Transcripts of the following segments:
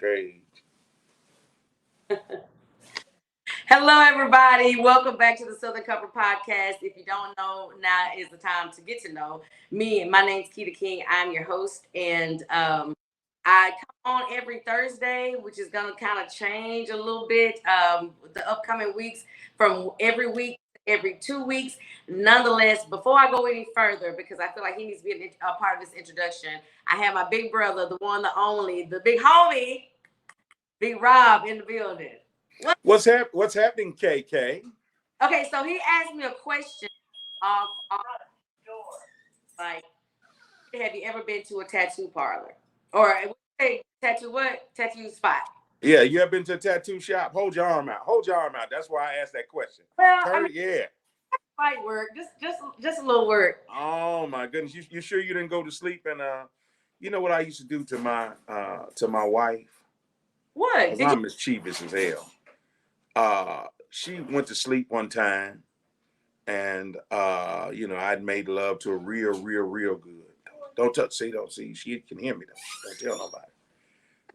cage. Hello, everybody. Welcome back to the Southern Comfort Podcast. If you don't know, now is the time to get to know me. My name's Keeta King. I'm your host, and I come on every Thursday, which is going to kind of change a little bit the upcoming weeks from every week, every 2 weeks. Nonetheless, before I go any further, because I feel like he needs to be a part of this introduction, I have my big brother, the one, the only, the big homie, Big Rob, in the building. What's happening, KK? Okay, so he asked me a question off like, have you ever been to a tattoo parlor? Or say tattoo what? Tattoo spot. Yeah, you ever been to a tattoo shop? Hold your arm out. Hold your arm out. That's why I asked that question. Well, yeah. Light work. Just a little work. Oh my goodness. You sure you didn't go to sleep? And you know what I used to do to my wife? What? I'm mischievous as hell. She went to sleep one time, and I'd made love to her real good. Don't see. She can hear me though. Don't tell nobody.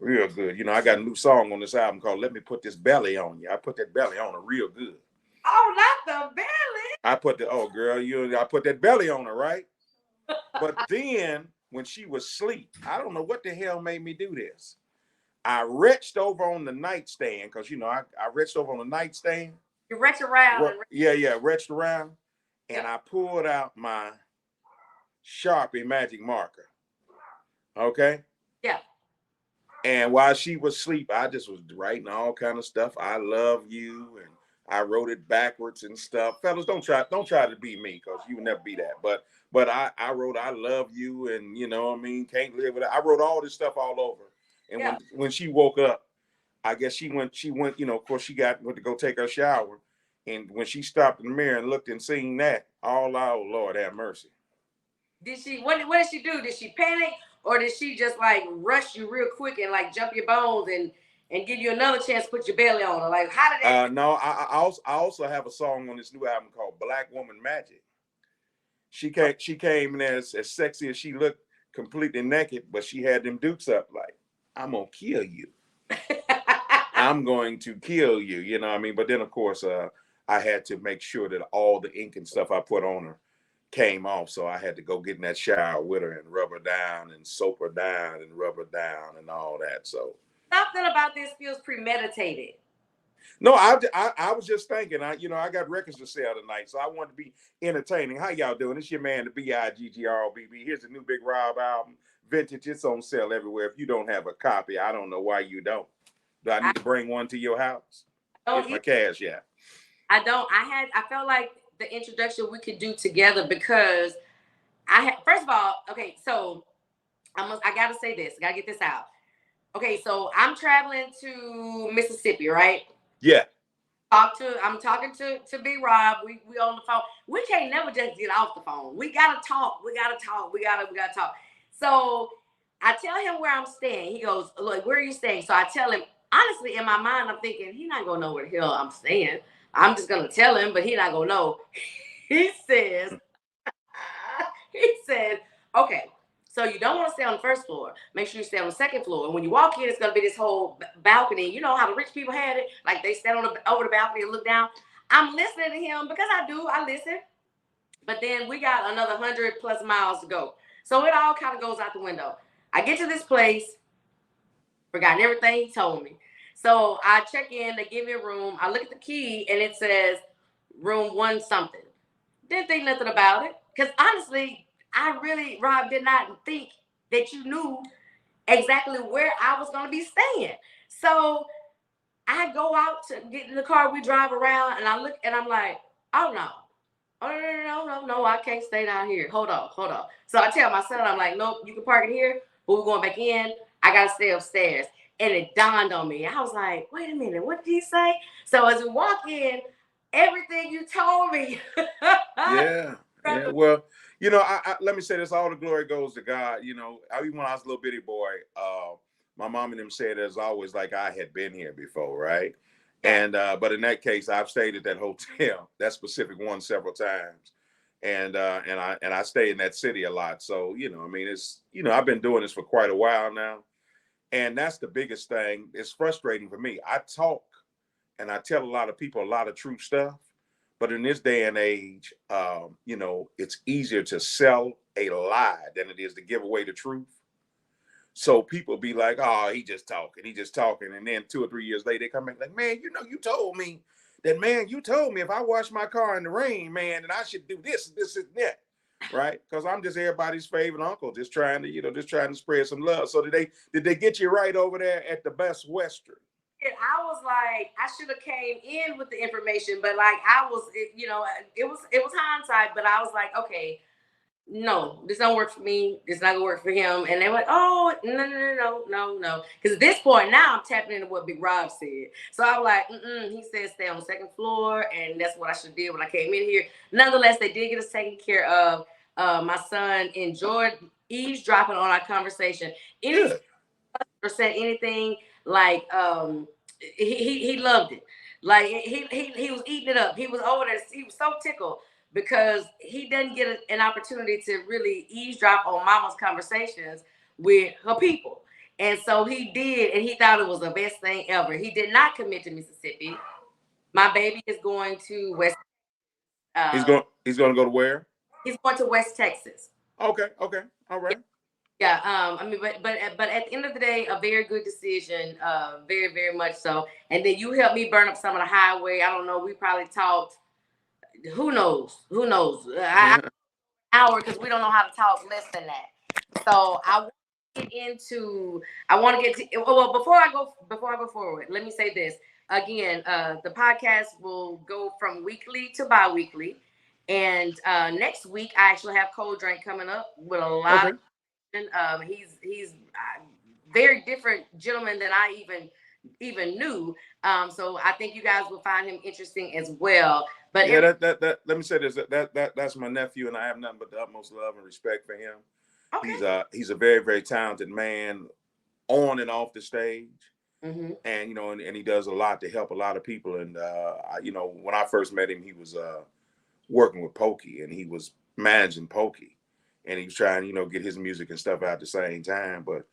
Real good. I got a new song on this album called "Let Me Put This Belly on You." I put that belly on her real good. Oh, not the belly. I put that belly on her, right? But then when she was asleep, I don't know what the hell made me do this. I reached over on the nightstand because I reached over on the nightstand. You reach around. Reached around, and I pulled out my Sharpie magic marker. Okay. Yeah. And while she was asleep, I just was writing all kind of stuff. I love you, and I wrote it backwards and stuff. Fellas, don't try to be me because you will never be that. But I wrote I love you, and can't live without. I wrote all this stuff all over. And when she woke up, I guess she went, of course she went to go take her shower. And when she stopped in the mirror and looked and seen that, oh Lord have mercy. Did she what did she do? Did she panic? Or did she just like rush you real quick and like jump your bones and give you another chance to put your belly on her? Like, how did that? No, I also have a song on this new album called Black Woman Magic. She came in as sexy as she looked, completely naked, but she had them dukes up like, I'm gonna kill you. I'm going to kill you. You know what I mean? But then of course I had to make sure that all the ink and stuff I put on her came off, so I had to go get in that shower with her and rub her down and soap her down and rub her down and all that. So something about this feels premeditated. No, I was just thinking. I got records to sell tonight, so I wanted to be entertaining. How y'all doing? It's your man, the BIGG. Here's the new Big Rob album, Vintage. It's on sale everywhere. If you don't have a copy, I don't know why you don't. Do I need to bring one to your house? It's my cash, yeah. I don't. I felt like the introduction we could do together because first of all, okay, so I gotta say this, I gotta get this out. Okay, so I'm traveling to Mississippi, right? Yeah. I'm talking to Big Rob. We on the phone. We can't never just get off the phone. We gotta talk. We gotta talk. So I tell him where I'm staying. He goes, look, where are you staying? So I tell him, honestly, in my mind, I'm thinking, he's not gonna know where the hell I'm staying. I'm just gonna tell him, but he's not gonna know. He says, okay, so you don't want to stay on the first floor. Make sure you stay on the second floor. And when you walk in, it's gonna be this whole balcony. You know how the rich people had it? Like they stand over the balcony and look down. I'm listening to him because I listen. But then we got another 100+ miles to go. So it all kind of goes out the window. I get to this place, forgotten everything he told me. So I check in, they give me a room. I look at the key and it says room 1 something. Didn't think nothing about it. Because honestly, Rob, did not think that you knew exactly where I was going to be staying. So I go out to get in the car, we drive around, and I look and I'm like, oh no. Oh, no, I can't stay down here. Hold on. So I tell my son, I'm like, nope, you can park it here, but we're going back in. I got to stay upstairs. And it dawned on me. I was like, wait a minute, what did he say? So as we walk in, everything you told me. Yeah. Well, let me say this, all the glory goes to God. Even when I was a little bitty boy, my mom and them said as always like I had been here before, right? And but in that case, I've stayed at that hotel, that specific one, several times. And I stay in that city a lot. So, it's I've been doing this for quite a while now. And that's the biggest thing. It's frustrating for me. I talk and I tell a lot of people a lot of true stuff, but in this day and age, you know, it's easier to sell a lie than it is to give away the truth. So people be like, "Oh, he just talking," and then 2 or 3 years later, they come back like, "Man, you know, you told me that, man. You told me if I wash my car in the rain, man, that I should do this, and that." Right? Because I'm just everybody's favorite uncle, just trying to, you know, just trying to spread some love. So did they get you right over there at the Best Western? And I was like, I should have came in with the information, but like I was, you know, it was hindsight, but I was like, okay, no, this don't work for me. This not gonna work for him. And they were like, oh, no. Because at this point now I'm tapping into what Big Rob said. So I was like, he said stay on the second floor, and that's what I should do when I came in here. Nonetheless, they did get us taken care of. My son enjoyed eavesdropping on our conversation. Any or said anything like he loved it. Like he was eating it up. He was over there. He was so tickled because he doesn't get an opportunity to really eavesdrop on Mama's conversations with her people. And so he did, and he thought it was the best thing ever. He did not commit to Mississippi. My baby is going to West. He's going. He's going to go to where? He's going to West Texas. Okay. All right. Yeah, I mean, but at the end of the day, a very good decision, very very much so. And then you helped me burn up some of the highway. I don't know. We probably talked. Who knows? Hour because we don't know how to talk less than that. So I want to get to. Well, before I go forward, let me say this again. The podcast will go from weekly to bi-weekly, and next week I actually have Cold Drink coming up with a lot of. He's very different gentleman than I even knew. So I think you guys will find him interesting as well. But yeah, that let me say this. That's my nephew, and I have nothing but the utmost love and respect for him. Okay. He's a very very talented man, on and off the stage, and you know, and he does a lot to help a lot of people. And you know, when I first met him, he was working with Pokey, and he was managing Pokey. And he was trying, you know, get his music and stuff out at the same time. But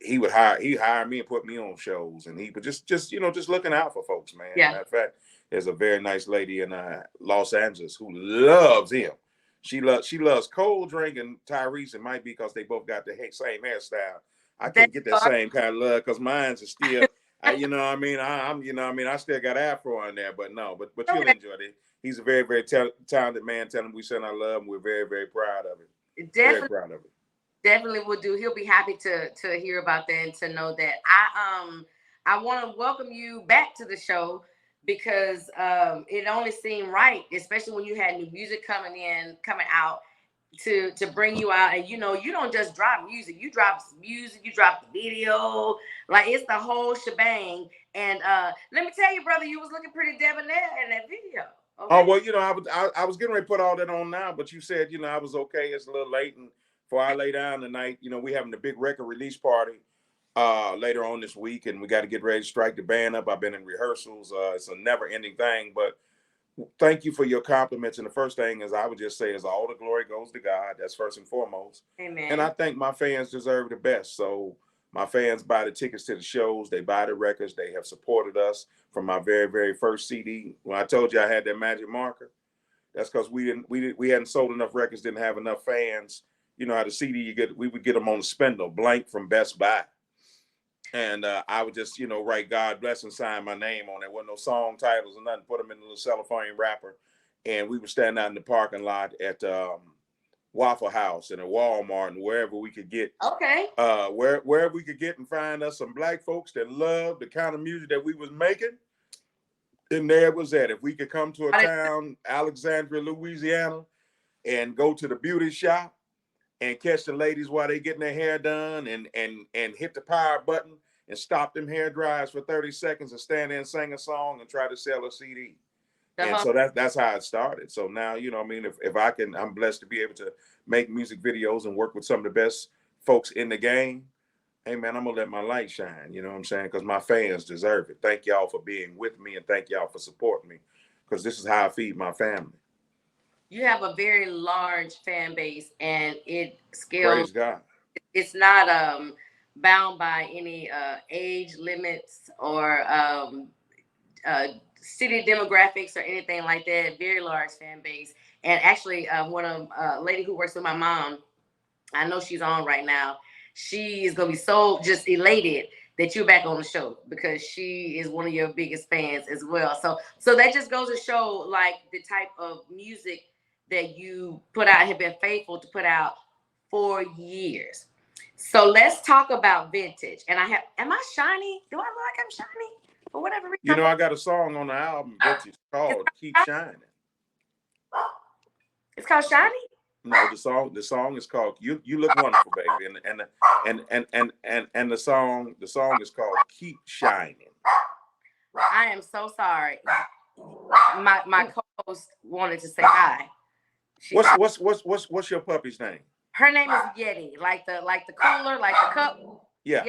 he hired me and put me on shows, and he would just you know, just looking out for folks, man. Yeah. Matter of fact, there's a very nice lady in Los Angeles who loves him. She loves Cold Drink and Tyrese. It might be because they both got the same hairstyle. I can't get that same kind of love because mine's is still, you know what I mean? I'm you know what I mean? I still got afro on there, but no, but you'll enjoy it. He's a very, very talented man. Tell him we send our love, and we're very, very proud of it. Very proud of it. Definitely will do. He'll be happy to hear about that and to know that. I want to welcome you back to the show because it only seemed right, especially when you had new music coming out, to bring you out. And you know, you don't just drop music. You drop music. You drop the video. Like it's the whole shebang. And let me tell you, brother, you was looking pretty debonair in that video. Okay. Oh well, you know, I was getting ready to put all that on now, but you said, you know, I was okay. It's a little late, and before I lay down tonight, you know, we having a big record release party later on this week, and we got to get ready to strike the band up. I've been in rehearsals. It's a never-ending thing, but thank you for your compliments. And the first thing is I would just say is all the glory goes to God. That's first and foremost. Amen. And I think my fans deserve the best. So my fans buy the tickets to the shows. They buy the records. They have supported us from my very, very first CD. When I told you I had that magic marker, that's because we hadn't sold enough records, didn't have enough fans. You know how the CD we would get them on the spindle, blank from Best Buy. And I would just, you know, write God bless and sign my name on it. Wasn't no song titles or nothing. Put them in a little cellophane wrapper. And we would stand out in the parking lot at Waffle House and at Walmart and wherever we could get. Okay. Wherever we could get and find us some black folks that loved the kind of music that we was making. And there it was at. If we could come to a town, Alexandria, Louisiana, and go to the beauty shop and catch the ladies while they getting their hair done and hit the power button and stop them hair dryers for 30 seconds and stand there and sing a song and try to sell a CD. And so that's how it started. So now, you know, I mean, if I can, I'm blessed to be able to make music videos and work with some of the best folks in the game. Hey, man, I'm going to let my light shine. You know what I'm saying? Because my fans deserve it. Thank y'all for being with me, and thank y'all for supporting me, because this is how I feed my family. You have a very large fan base, and it scales. Praise God. It's not bound by any age limits or city demographics or anything like that. Very large fan base. And actually, one of lady who works with my mom, I know she's on right now. She is gonna be so just elated that you're back on the show because she is one of your biggest fans as well. So that just goes to show like the type of music that you put out, have been faithful to put out for years. So let's talk about vintage. And am I shiny? Do I look like I'm shiny? For whatever reason. You know, I got a song on the album Vintage called "Keep Shining." It's called Shiny? No, the song is called "You Look Wonderful, Baby," and the song is called "Keep Shining." I am so sorry. My co-host wanted to say hi. What's your puppy's name? Her name is Yeti, like the cooler, like the cup. Yeah.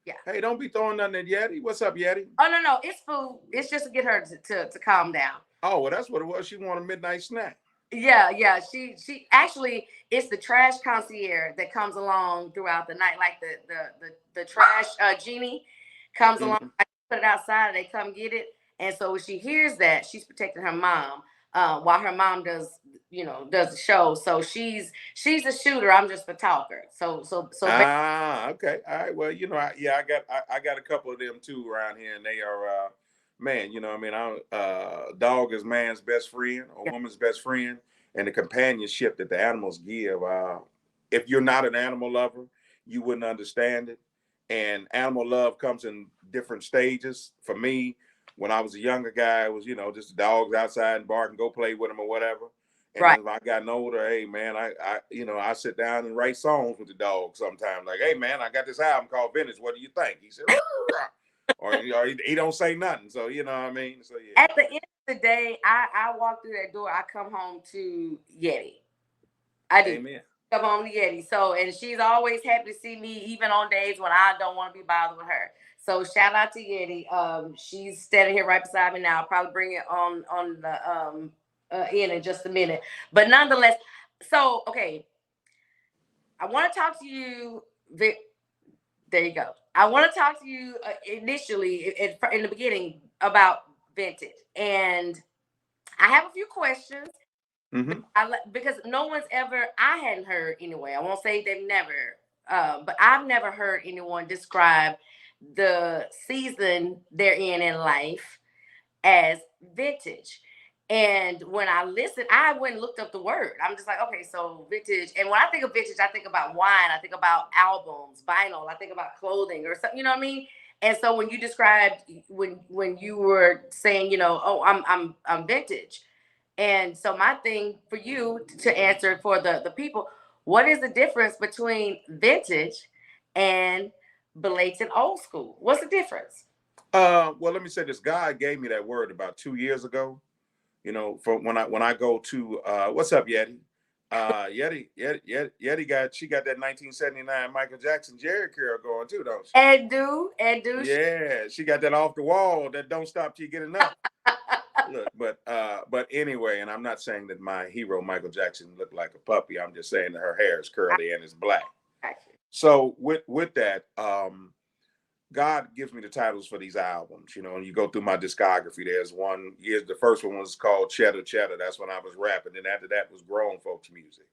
Yeah. Hey, don't be throwing nothing at Yeti. What's up, Yeti? Oh no, it's food. It's just to get her to calm down. Oh, well, that's what it was. She wanted a midnight snack. Yeah. She actually, it's the trash concierge that comes along throughout the night, like the trash genie comes along. I put it outside, they come get it, and so when she hears that, she's protecting her mom while her mom does the show. So she's a shooter. I'm just a talker. So. Okay, all right. Well, I got a couple of them too around here, and they are. Man, I mean, dog is man's best friend or woman's best friend, and the companionship that the animals give. If you're not an animal lover, you wouldn't understand it. And animal love comes in different stages. For me, when I was a younger guy, it was, just dogs outside and bark and go play with them or whatever. And then when I gotten older, hey man, I sit down and write songs with the dog sometimes. Like, hey man, I got this album called Vintage. What do you think? He said, or he don't say nothing. So you know what I mean. So yeah. At the end of the day, I walk through that door. I come home to Yeti. I do. Amen. Come home to Yeti. So, and she's always happy to see me, even on days when I don't want to be bothered with her. So shout out to Yeti. She's standing here right beside me now. I'll probably bring it on the in just a minute. But nonetheless, so okay. I want to talk to you. There you go. I want to talk to you initially in the beginning about vintage, and I have a few questions. Mm-hmm. Because no one's ever, I hadn't heard anyway. I won't say they've never, but I've never heard anyone describe the season they're in life as vintage. And when I listened, I went and looked up the word. I'm just like, okay, so vintage. And when I think of vintage, I think about wine. I think about albums, vinyl. I think about clothing or something. You know what I mean? And so when you described when you were saying, oh, I'm vintage. And so my thing for you to answer for the people, what is the difference between vintage and blatant old school? What's the difference? Well, let me say this. God gave me that word about 2 years ago. For when I go to what's up, Yeti? Yeti got that 1979 Michael Jackson Jerry curl going too, don't she? And do. Yeah, she got that off the wall that don't stop till you get enough. Look, but anyway, and I'm not saying that my hero Michael Jackson looked like a puppy. I'm just saying that her hair is curly and it's black. So with that, God gives me the titles for these albums, and you go through my discography. There's one. The first one was called Cheddar Cheddar. That's when I was rapping, and after that was grown folks music.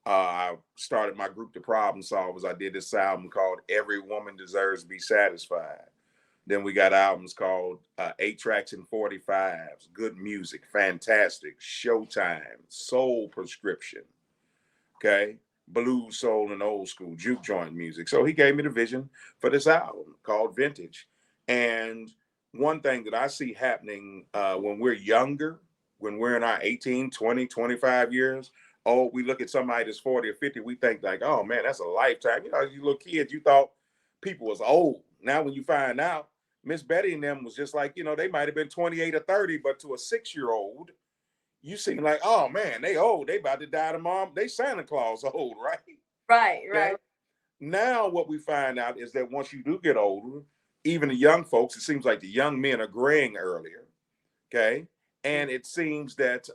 I started my group, The Problem Solvers. I did this album called Every Woman Deserves to Be Satisfied. Then we got albums called 8 Tracks and 45s, Good Music, Fantastic, Showtime, Soul Prescription, okay, blues, soul, and old school, juke joint music. So he gave me the vision for this album called Vintage. And one thing that I see happening when we're younger, when we're in our 18, 20, 25 years, we look at somebody that's 40 or 50, we think like, oh man, that's a lifetime. As you little kids, you thought people was old. Now when you find out, Miss Betty and them was just like, they might have been 28 or 30, but to a 6-year-old, you seem like, oh man, they old. They about to die tomorrow. They Santa Claus old, right? Right. Okay? Now what we find out is that once you do get older, even the young folks, it seems like the young men are graying earlier. Okay. And it seems that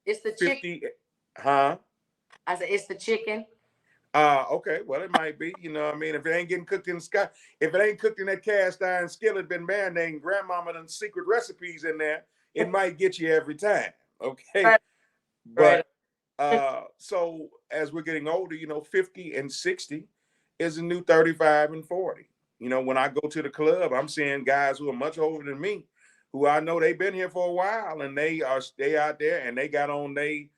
it's the 50, chicken. huh? I said it's the chicken. Okay, well, it might be, you know what I mean? If it ain't getting cooked in the sky, if it ain't cooked in that cast iron skillet, been marinating, grandmama and secret recipes in there, it might get you every time. Okay. Right. Right. But so as we're getting older, 50 and 60 is a new 35 and 40. When I go to the club, I'm seeing guys who are much older than me, who I know they've been here for a while, and they out there and they got on they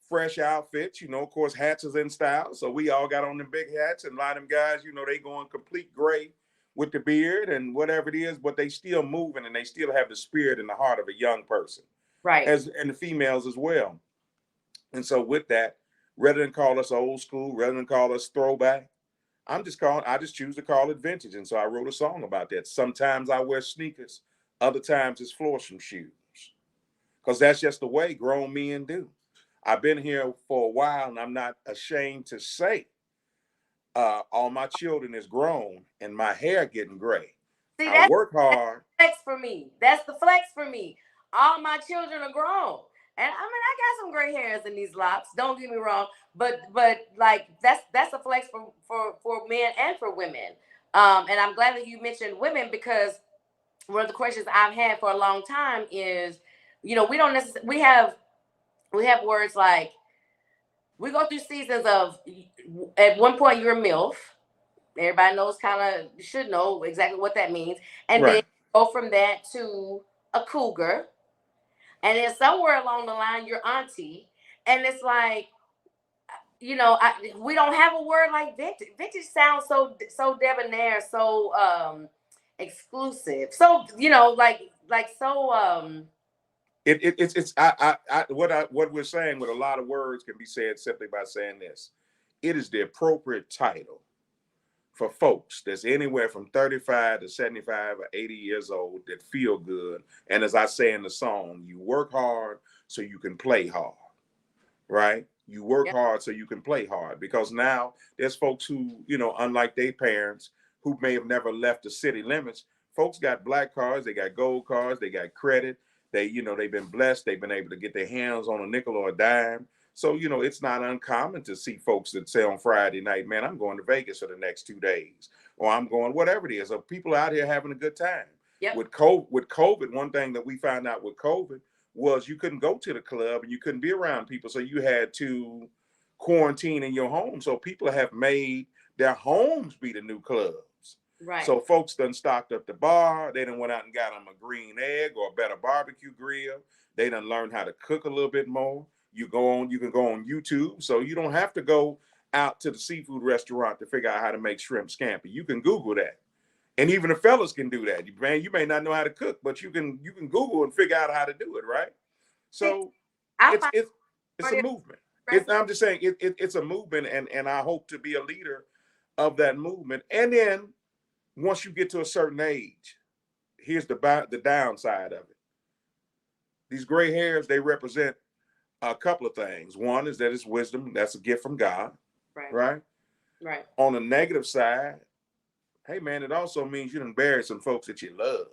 fresh outfits. Of course, hats is in style, so we all got on them big hats, and a lot of them guys, they going complete gray with the beard and whatever it is, but they still moving and they still have the spirit and the heart of a young person, Right. and the females as well. And so with that, rather than call us old school, rather than call us throwback, I just choose to call it vintage. And so I wrote a song about that. Sometimes I wear sneakers, other times it's Florsham shoes. Because that's just the way grown men do. I've been here for a while and I'm not ashamed to say all my children is grown and my hair getting gray. See, I work hard. flex for me. That's the flex for me. All my children are grown. And I mean, I got some gray hairs in these locks. Don't get me wrong, but like that's a flex for men and for women. And I'm glad that you mentioned women, because one of the questions I've had for a long time is, we don't necessarily we have words like, we go through seasons of, at one point you're a MILF. Everybody knows, kind of should know exactly what that means, and then Right. go from that to a cougar, and then somewhere along the line you're auntie, and it's like, we don't have a word like vintage. Vintage sounds so debonair, so exclusive, so like so It's what we're saying with a lot of words can be said simply by saying this. It is the appropriate title for folks that's anywhere from 35 to 75 or 80 years old that feel good. And as I say in the song, you work hard so you can play hard, right? You work yeah, hard so you can play hard, because now there's folks who, unlike their parents who may have never left the city limits, folks got black cards, they got gold cards, they got credit. They've been blessed. They've been able to get their hands on a nickel or a dime. So, it's not uncommon to see folks that say on Friday night, man, I'm going to Vegas for the next 2 days, or I'm going whatever it is. Or people out here having a good time. yep. With COVID, one thing that we found out with COVID was you couldn't go to the club and you couldn't be around people. So you had to quarantine in your home. So people have made their homes be the new clubs. Right. So folks done stocked up the bar. They done went out and got them a green egg or a better barbecue grill. They done learned how to cook a little bit more. You can go on YouTube. So you don't have to go out to the seafood restaurant to figure out how to make shrimp scampi. You can Google that. And even the fellas can do that. Man, you may not know how to cook, but you can Google and figure out how to do it, right? So it's a movement. I'm just saying it's a movement, and I hope to be a leader of that movement. And then once you get to a certain age, here's the downside of it. These gray hairs, they represent a couple of things. One is that it's wisdom. That's a gift from God, right? Right. On the negative side, hey man, it also means you done buried some folks that you love.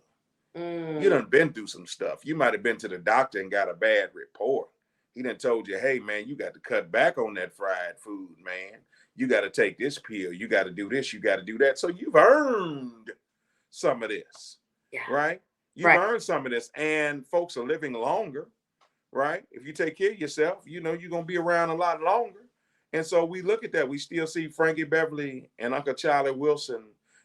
You done been through some stuff. You might have been to the doctor and got a bad report. He done told you, hey man, you got to cut back on that fried food, man. You got to take this pill. You got to do this. You got to do that. So you've earned some of this, right? You've earned some of this, and folks are living longer, right? If you take care of yourself, you're going to be around a lot longer. And so we look at that. We still see Frankie Beverly and Uncle Charlie Wilson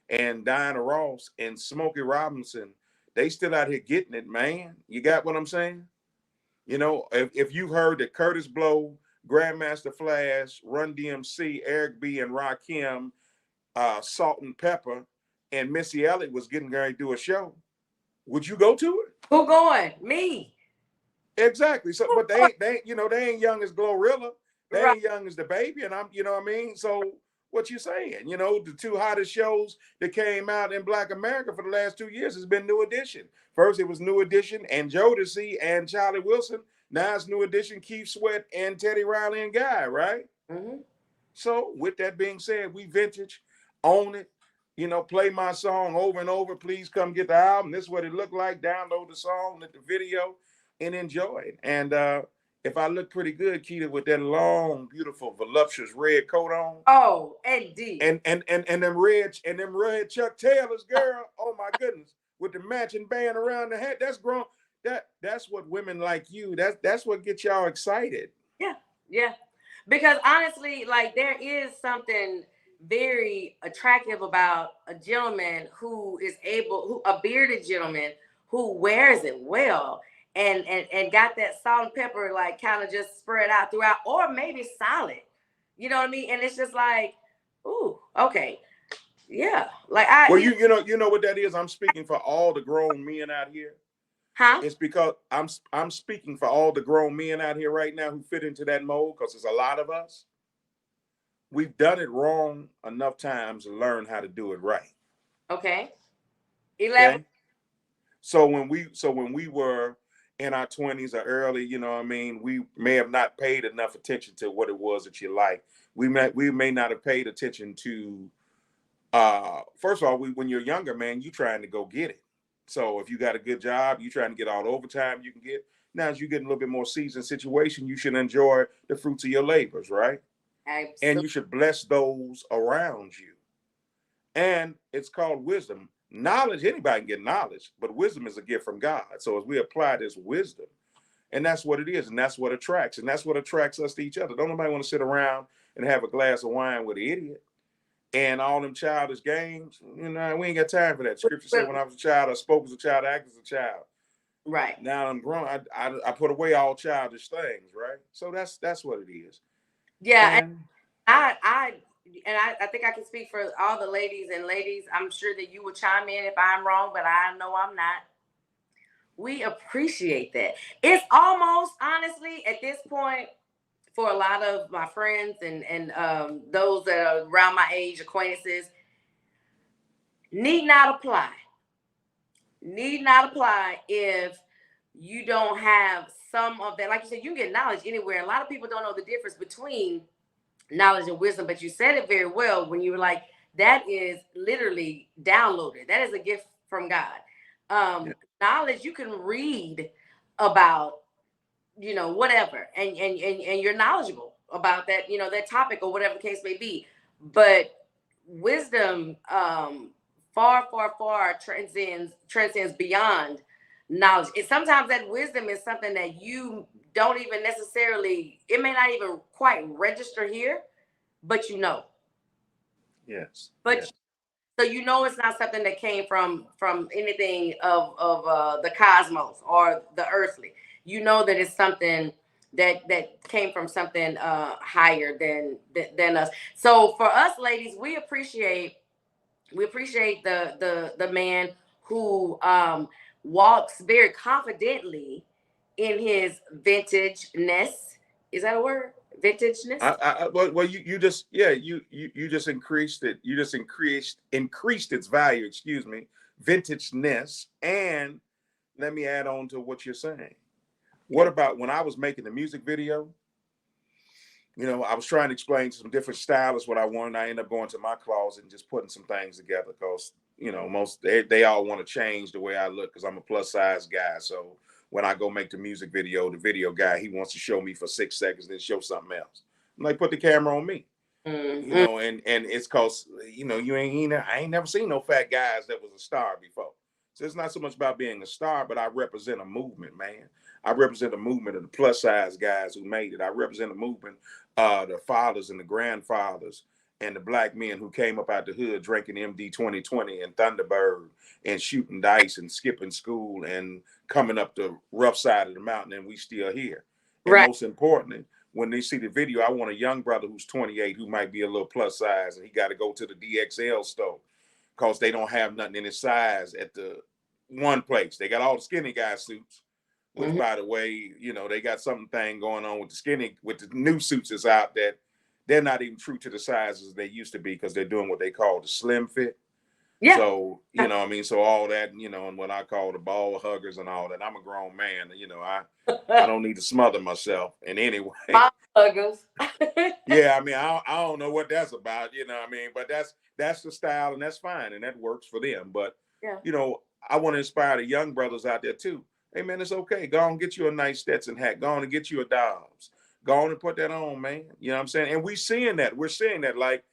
and Diana Ross and Smokey Robinson. They still out here getting it, man. You got what I'm saying? If you've heard that Curtis Blow, Grandmaster Flash, Run DMC, Eric B, and Rakim, Salt and Pepper, and Missy Elliott was getting ready to do a show, would you go to it? Who going? Me. Exactly. So, but they ain't young as Glorilla. They ain't young as the baby, and I'm, what I mean? So what you saying? The two hottest shows that came out in Black America for the last 2 years has been New Edition. First, it was New Edition and Jodeci and Charlie Wilson. Now it's New Edition, Keith Sweat and Teddy Riley and Guy, right? Mm-hmm. So with that being said, we vintage, own it. Play my song over and over. Please come get the album. This is what it looked like. Download the song, let the video, and enjoy it. And if I look pretty good, Keeta, with that long, beautiful, voluptuous red coat on, Oh, indeed. and them red Chuck Taylors, girl, oh my goodness, with the matching band around the head, that's grown. That's what women like you. That's what gets y'all excited. Yeah, yeah. Because honestly, like there is something very attractive about a gentleman who is able, who a bearded gentleman who wears it well and got that salt and pepper like kind of just spread out throughout, or maybe solid. You know what I mean? And it's just like, ooh, okay, yeah. Like Well, you know what that is. I'm speaking for all the grown men out here. huh? It's because I'm speaking for all the grown men out here right now who fit into that mold, because there's a lot of us. We've done it wrong enough times to learn how to do it right. Okay. 11. Okay. So when we were in our 20s or early, you know what I mean, we may have not paid enough attention to what it was that you like. We may not have paid attention to first of all, when you're younger, man, you trying to go get it. So if you got a good job, you trying to get all the overtime you can get. Now, as you get a little bit more seasoned situation, you should enjoy the fruits of your labors, right? And Absolutely. you should bless those around you. And it's called wisdom. Knowledge, anybody can get knowledge, but wisdom is a gift from God. So as we apply this wisdom, and that's what it is, and that's what attracts us to each other. Don't nobody want to sit around and have a glass of wine with an idiot and all them childish games. You know, we ain't got time for that. Scripture said when I was a child, I spoke as a child, I acted as a child. Right. Now I'm grown. I put away all childish things, right? So that's what it is. Yeah. And I think I can speak for all the ladies, and ladies, I'm sure that you will chime in if I'm wrong, but I know I'm not. We appreciate that. It's almost honestly at this point for a lot of my friends and those that are around my age, acquaintances, need not apply. Need not apply if you don't have some of that. Like you said, you can get knowledge anywhere. A lot of people don't know the difference between knowledge and wisdom, but you said it very well when you were like, that is literally downloaded. That is a gift from God. yeah, Knowledge you can read about, whatever, and you're knowledgeable about that, that topic or whatever the case may be. But wisdom, far, far, far transcends beyond knowledge. And sometimes that wisdom is something that you don't even necessarily, it may not even quite register here, but yes, but yes, so it's not something that came from anything of the cosmos or the earthly. That it's something that came from something higher than us. So for us ladies, we appreciate the man who walks very confidently in his vintageness. Is that a word? Vintageness? well, you just, yeah, you just increased it. You just increased its value. Excuse me, vintageness. And let me add on to what you're saying. What Okay. about when I was making the music video? You know, I was trying to explain to some different stylists what I wanted. I ended up going to my closet and just putting some things together because, most they all want to change the way I look because I'm a plus size guy. So when I go make the music video, the video guy, he wants to show me for 6 seconds, then show something else. I'm like, put the camera on me. Mm-hmm. And it's cause I ain't never seen no fat guys that was a star before. So it's not so much about being a star, but I represent a movement, man. I represent a movement of the plus size guys who made it. I represent a movement, the fathers and the grandfathers and the black men who came up out the hood drinking MD 2020 and Thunderbird and shooting dice and skipping school and coming up the rough side of the mountain, and we still here. And Right. most importantly, when they see the video, I want a young brother who's 28 who might be a little plus size and he got to go to the DXL store because they don't have nothing in his size at the one place. They got all the skinny guy suits, which, Mm-hmm. by the way, they got something going on with the new suits that's out that they're not even true to the sizes they used to be because they're doing what they call the slim fit. Yeah. So, what I mean? So all that, and what I call the ball huggers and all that. I'm a grown man, I don't need to smother myself in any way. Mom huggers. Yeah, I mean, I don't know what that's about, what I mean? But that's the style and that's fine and that works for them. But, Yeah. I want to inspire the young brothers out there too. Hey man, it's okay. Go on and get you a nice Stetson hat. Go on and get you a Dobbs. Go on and put that on, man. You know what I'm saying? And we seeing that. We're seeing that. Like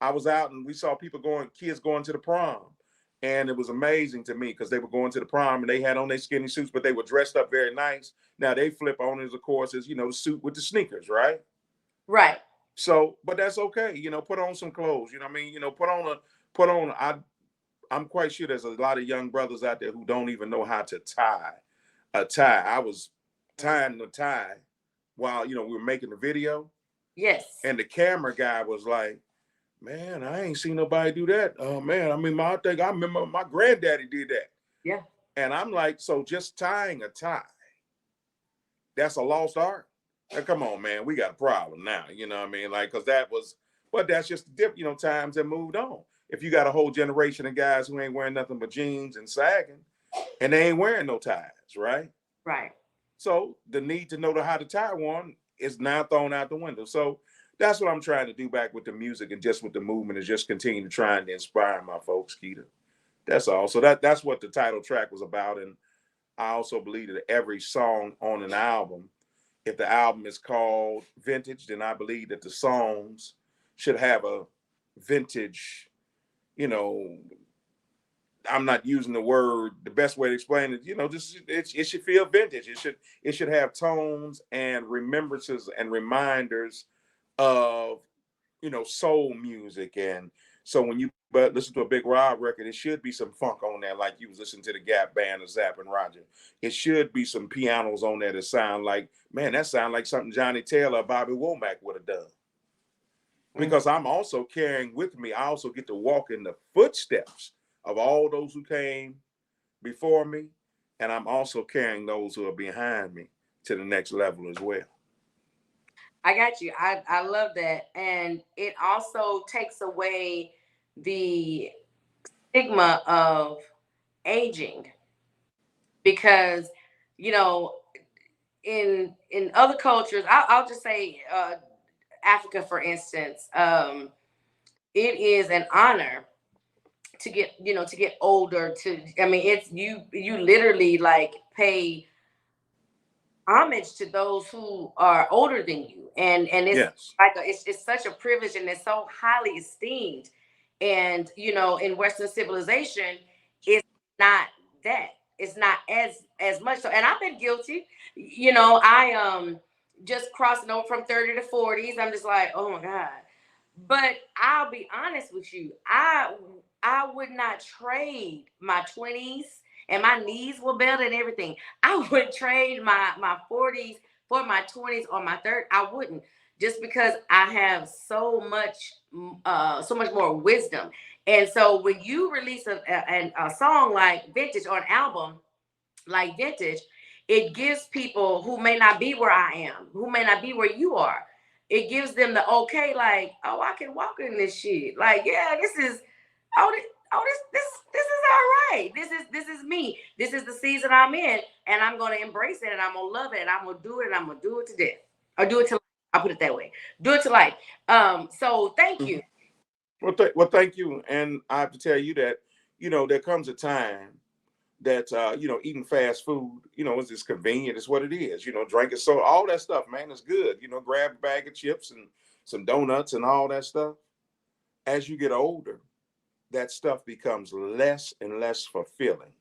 I was out and we saw people going, kids going to the prom. And it was amazing to me because they were going to the prom and they had on their skinny suits, but they were dressed up very nice. Now they flip on as of course is, the suit with the sneakers, right? Right. So, but that's okay. Put on some clothes. You know what I mean? Put on. I'm quite sure there's a lot of young brothers out there who don't even know how to tie a tie. I was tying the tie while we were making the video, Yes. and the camera guy was like, "Man, I ain't seen nobody do that." Oh man, I mean, I think I remember my granddaddy did that. Yeah. And I'm like, so just tying a tie, that's a lost art. Now, come on, man, we got a problem now. You know what I mean? Like, because that was, but that's just different. Times that moved on. If you got a whole generation of guys who ain't wearing nothing but jeans and sagging, and they ain't wearing no ties, right? Right. So the need to know how to tie one is now thrown out the window. So that's what I'm trying to do back with the music and just with the movement is just continue to try and inspire my folks, Keeta. That's all. So that's what the title track was about. And I also believe that every song on an album, if the album is called vintage, then I believe that the songs should have a vintage, you know, I'm not using the word, the best way to explain it, just it should feel vintage. It should have tones and remembrances and reminders of soul music. And so when you listen to a Big Rob record, it should be some funk on there, like you was listening to the Gap Band or Zapp and Roger. It should be some pianos on there that sound like, man, that sound like something Johnny Taylor or Bobby Womack would have done. Because I'm also carrying with me, I also get to walk in the footsteps of all those who came before me, and I'm also carrying those who are behind me to the next level as well. I got you. I love that. And it also takes away the stigma of aging because, you know, in other cultures, I'll just say Africa, for instance, it is an honor to get, to get older. I mean, it's you literally like pay homage to those who are older than you, and it's Yes. like it's such a privilege and it's so highly esteemed. And in Western civilization, it's not that. It's not as much so. And I've been guilty. I just crossing over from 30 to 40s. I'm just like, oh my God. But I'll be honest with you, I would not trade my 20s, and my knees were better and everything. I would trade my 40s for my 20s or my third. I wouldn't, just because I have so much more wisdom. And so when you release a song like Vintage or an album like Vintage, it gives people who may not be where I am, who may not be where you are, it gives them the okay, like, oh, I can walk in this shit. Like, yeah, this is this is all right. This is me. This is the season I'm in, and I'm gonna embrace it, and I'm gonna love it, and I'm gonna do it, and I'm gonna do it to death, or do it to life. I'll put it that way. Do it to life. So thank you. Well, thank you. And I have to tell you that there comes a time that eating fast food, is just convenient. It's what it is. Drinking soda, all that stuff, man, is good. Grab a bag of chips and some donuts and all that stuff. As you get older, that stuff becomes less and less fulfilling.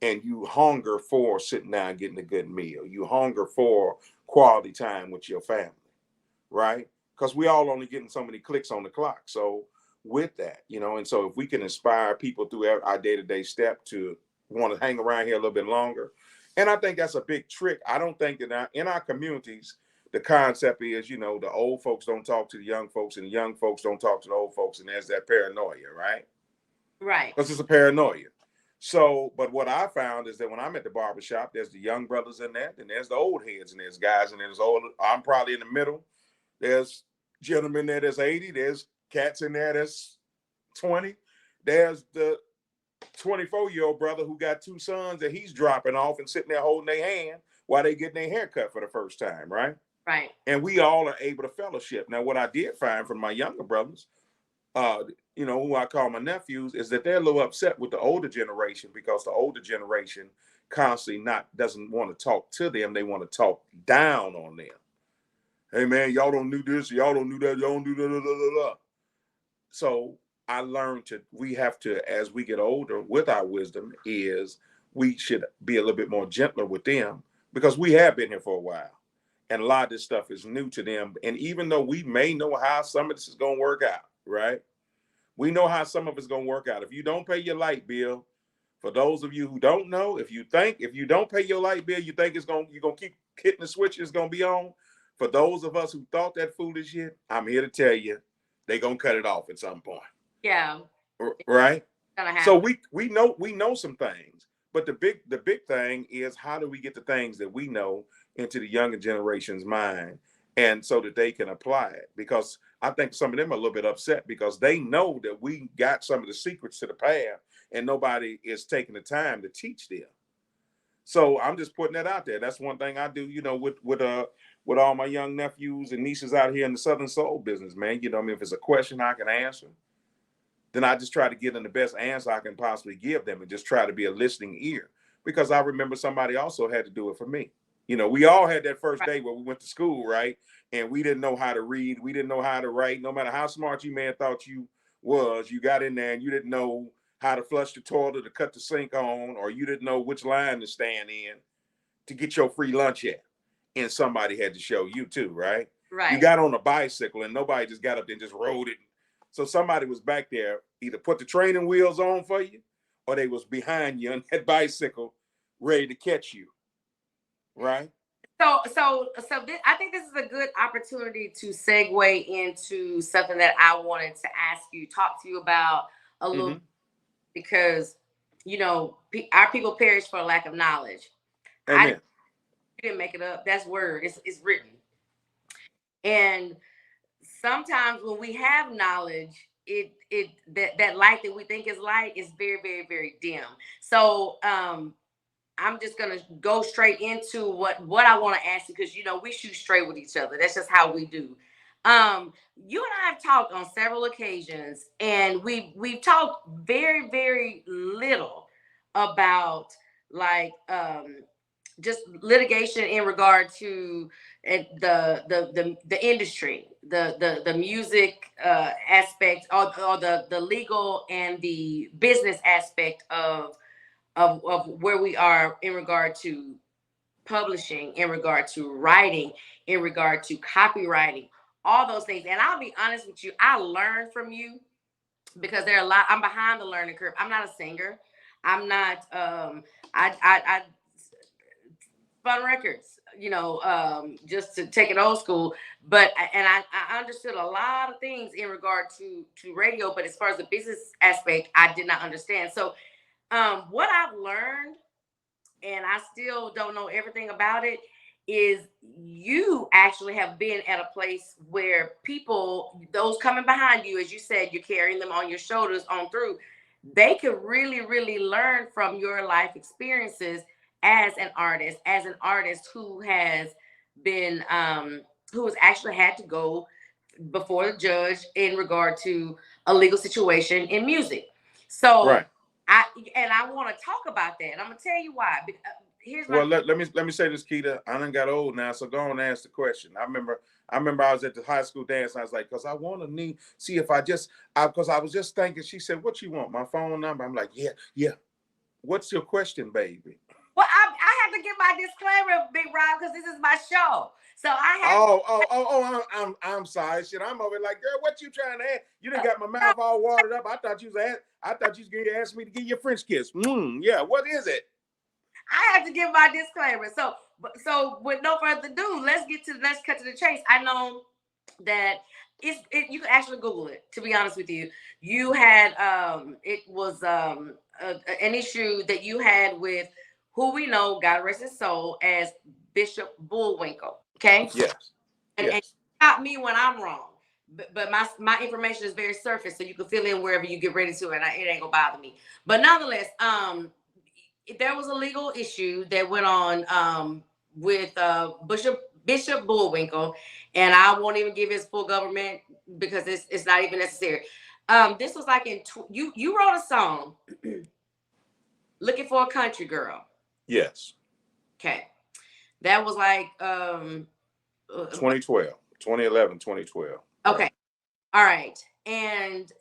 And you hunger for sitting down getting a good meal. You hunger for quality time with your family, right? Because we all only getting so many clicks on the clock. So with that, and so if we can inspire people through our day-to-day step to want to hang around here a little bit longer. And I think that's a big trick. I don't think that in our communities, the concept is, the old folks don't talk to the young folks and the young folks don't talk to the old folks. And there's that paranoia, right? Right. Because it's a paranoia. So, but what I found is that when I'm at the barbershop, there's the young brothers in there, and there's the old heads, and there's guys, and there's old. I'm probably in the middle. There's gentlemen there that's 80. There's cats in there that's 20. There's the 24-year-old brother who got two sons that he's dropping off and sitting there holding their hand while they getting their hair cut for the first time, right? Right. And we all are able to fellowship. Now, what I did find from my younger brothers, who I call my nephews, is that they're a little upset with the older generation because the older generation constantly doesn't want to talk to them. They want to talk down on them. Hey man, y'all don't do this, y'all don't do that, y'all don't do that. So I learned we have to, as we get older with our wisdom, is we should be a little bit more gentler with them, because we have been here for a while. And a lot of this stuff is new to them. And even though we may know how some of this is going to work out, right? We know how some of it's going to work out. If you don't pay your light bill, for those of you who don't know, if you don't pay your light bill, you think you're going to keep hitting the switch, it's going to be on. For those of us who thought that foolish shit, I'm here to tell you, they're going to cut it off at some point. Yeah. Right? So we know some things, but the big thing is, how do we get the things that we know into the younger generation's mind, and so that they can apply it? Because I think some of them are a little bit upset because they know that we got some of the secrets to the path and nobody is taking the time to teach them. So I'm just putting that out there. That's one thing I do, with all my young nephews and nieces out here in the Southern Soul business, man. If it's a question I can answer, then I just try to give them the best answer I can possibly give them, and just try to be a listening ear. Because I remember somebody also had to do it for me. We all had that first day where we went to school, right? And we didn't know how to read. We didn't know how to write. No matter how smart you may have thought you was, you got in there and you didn't know how to flush the toilet, to cut the sink on, or you didn't know which line to stand in to get your free lunch at. And somebody had to show you too, right? Right. You got on a bicycle and nobody just got up there and just rode it. So somebody was back there, either put the training wheels on for you, or they was behind you on that bicycle ready to catch you. Right. So I think this is a good opportunity to segue into something that I wanted to talk to you about a little, because, our people perish for lack of knowledge. Amen. I didn't make it up. That's word. It's written. And sometimes when we have knowledge, that light that we think is light is very, very, very dim. So, I'm just gonna go straight into what I want to ask you, because we shoot straight with each other. That's just how we do. You and I have talked on several occasions, and we've talked very, very little about just litigation in regard to the industry, the music aspect, or the legal and the business aspect of where we are in regard to publishing, in regard to writing, in regard to copywriting, all those things. And I'll be honest with you, I learned from you, because there are a lot. I'm behind the learning curve. I'm not a singer. I'm not. I spun records, just to take it old school. But I understood a lot of things in regard to radio. But as far as the business aspect, I did not understand. So what I've learned, and I still don't know everything about it, is you actually have been at a place where people, those coming behind you, as you said, you're carrying them on your shoulders on through, they could really, really learn from your life experiences as an artist who has been, who has actually had to go before the judge in regard to a legal situation in music. So right. I want to talk about that. I'm gonna tell you why. Let me say this, Keeta. I done got old now, so go on and ask the question. I remember I was at the high school dance. And I was like, because I want to see if because I was just thinking. She said, "What you want? My phone number?" I'm like, yeah. What's your question, baby? Well, I have to give my disclaimer, Big Rob, because this is my show. So I have. I'm sorry, shit. I'm over like, girl, what you trying to ask? You done got my mouth all watered up. I thought you was going to ask me to give you a French kiss. Yeah. What is it? I have to give my disclaimer. So with no further ado, let's cut to the chase. I know that you can actually Google it. To be honest with you, you had it was an issue that you had with who we know, God rest his soul, as Bishop Bullwinkle. Okay. Yes. And stop me when I'm wrong. But my information is very surface, so you can fill in wherever you get ready to, and it ain't gonna bother me. But nonetheless, there was a legal issue that went on with Bishop Bullwinkle, and I won't even give his full government because it's not even necessary. This was like you wrote a song, Looking for a Country Girl. Yes. Okay. That was like 2012, 2011, 2012. okay. All right. And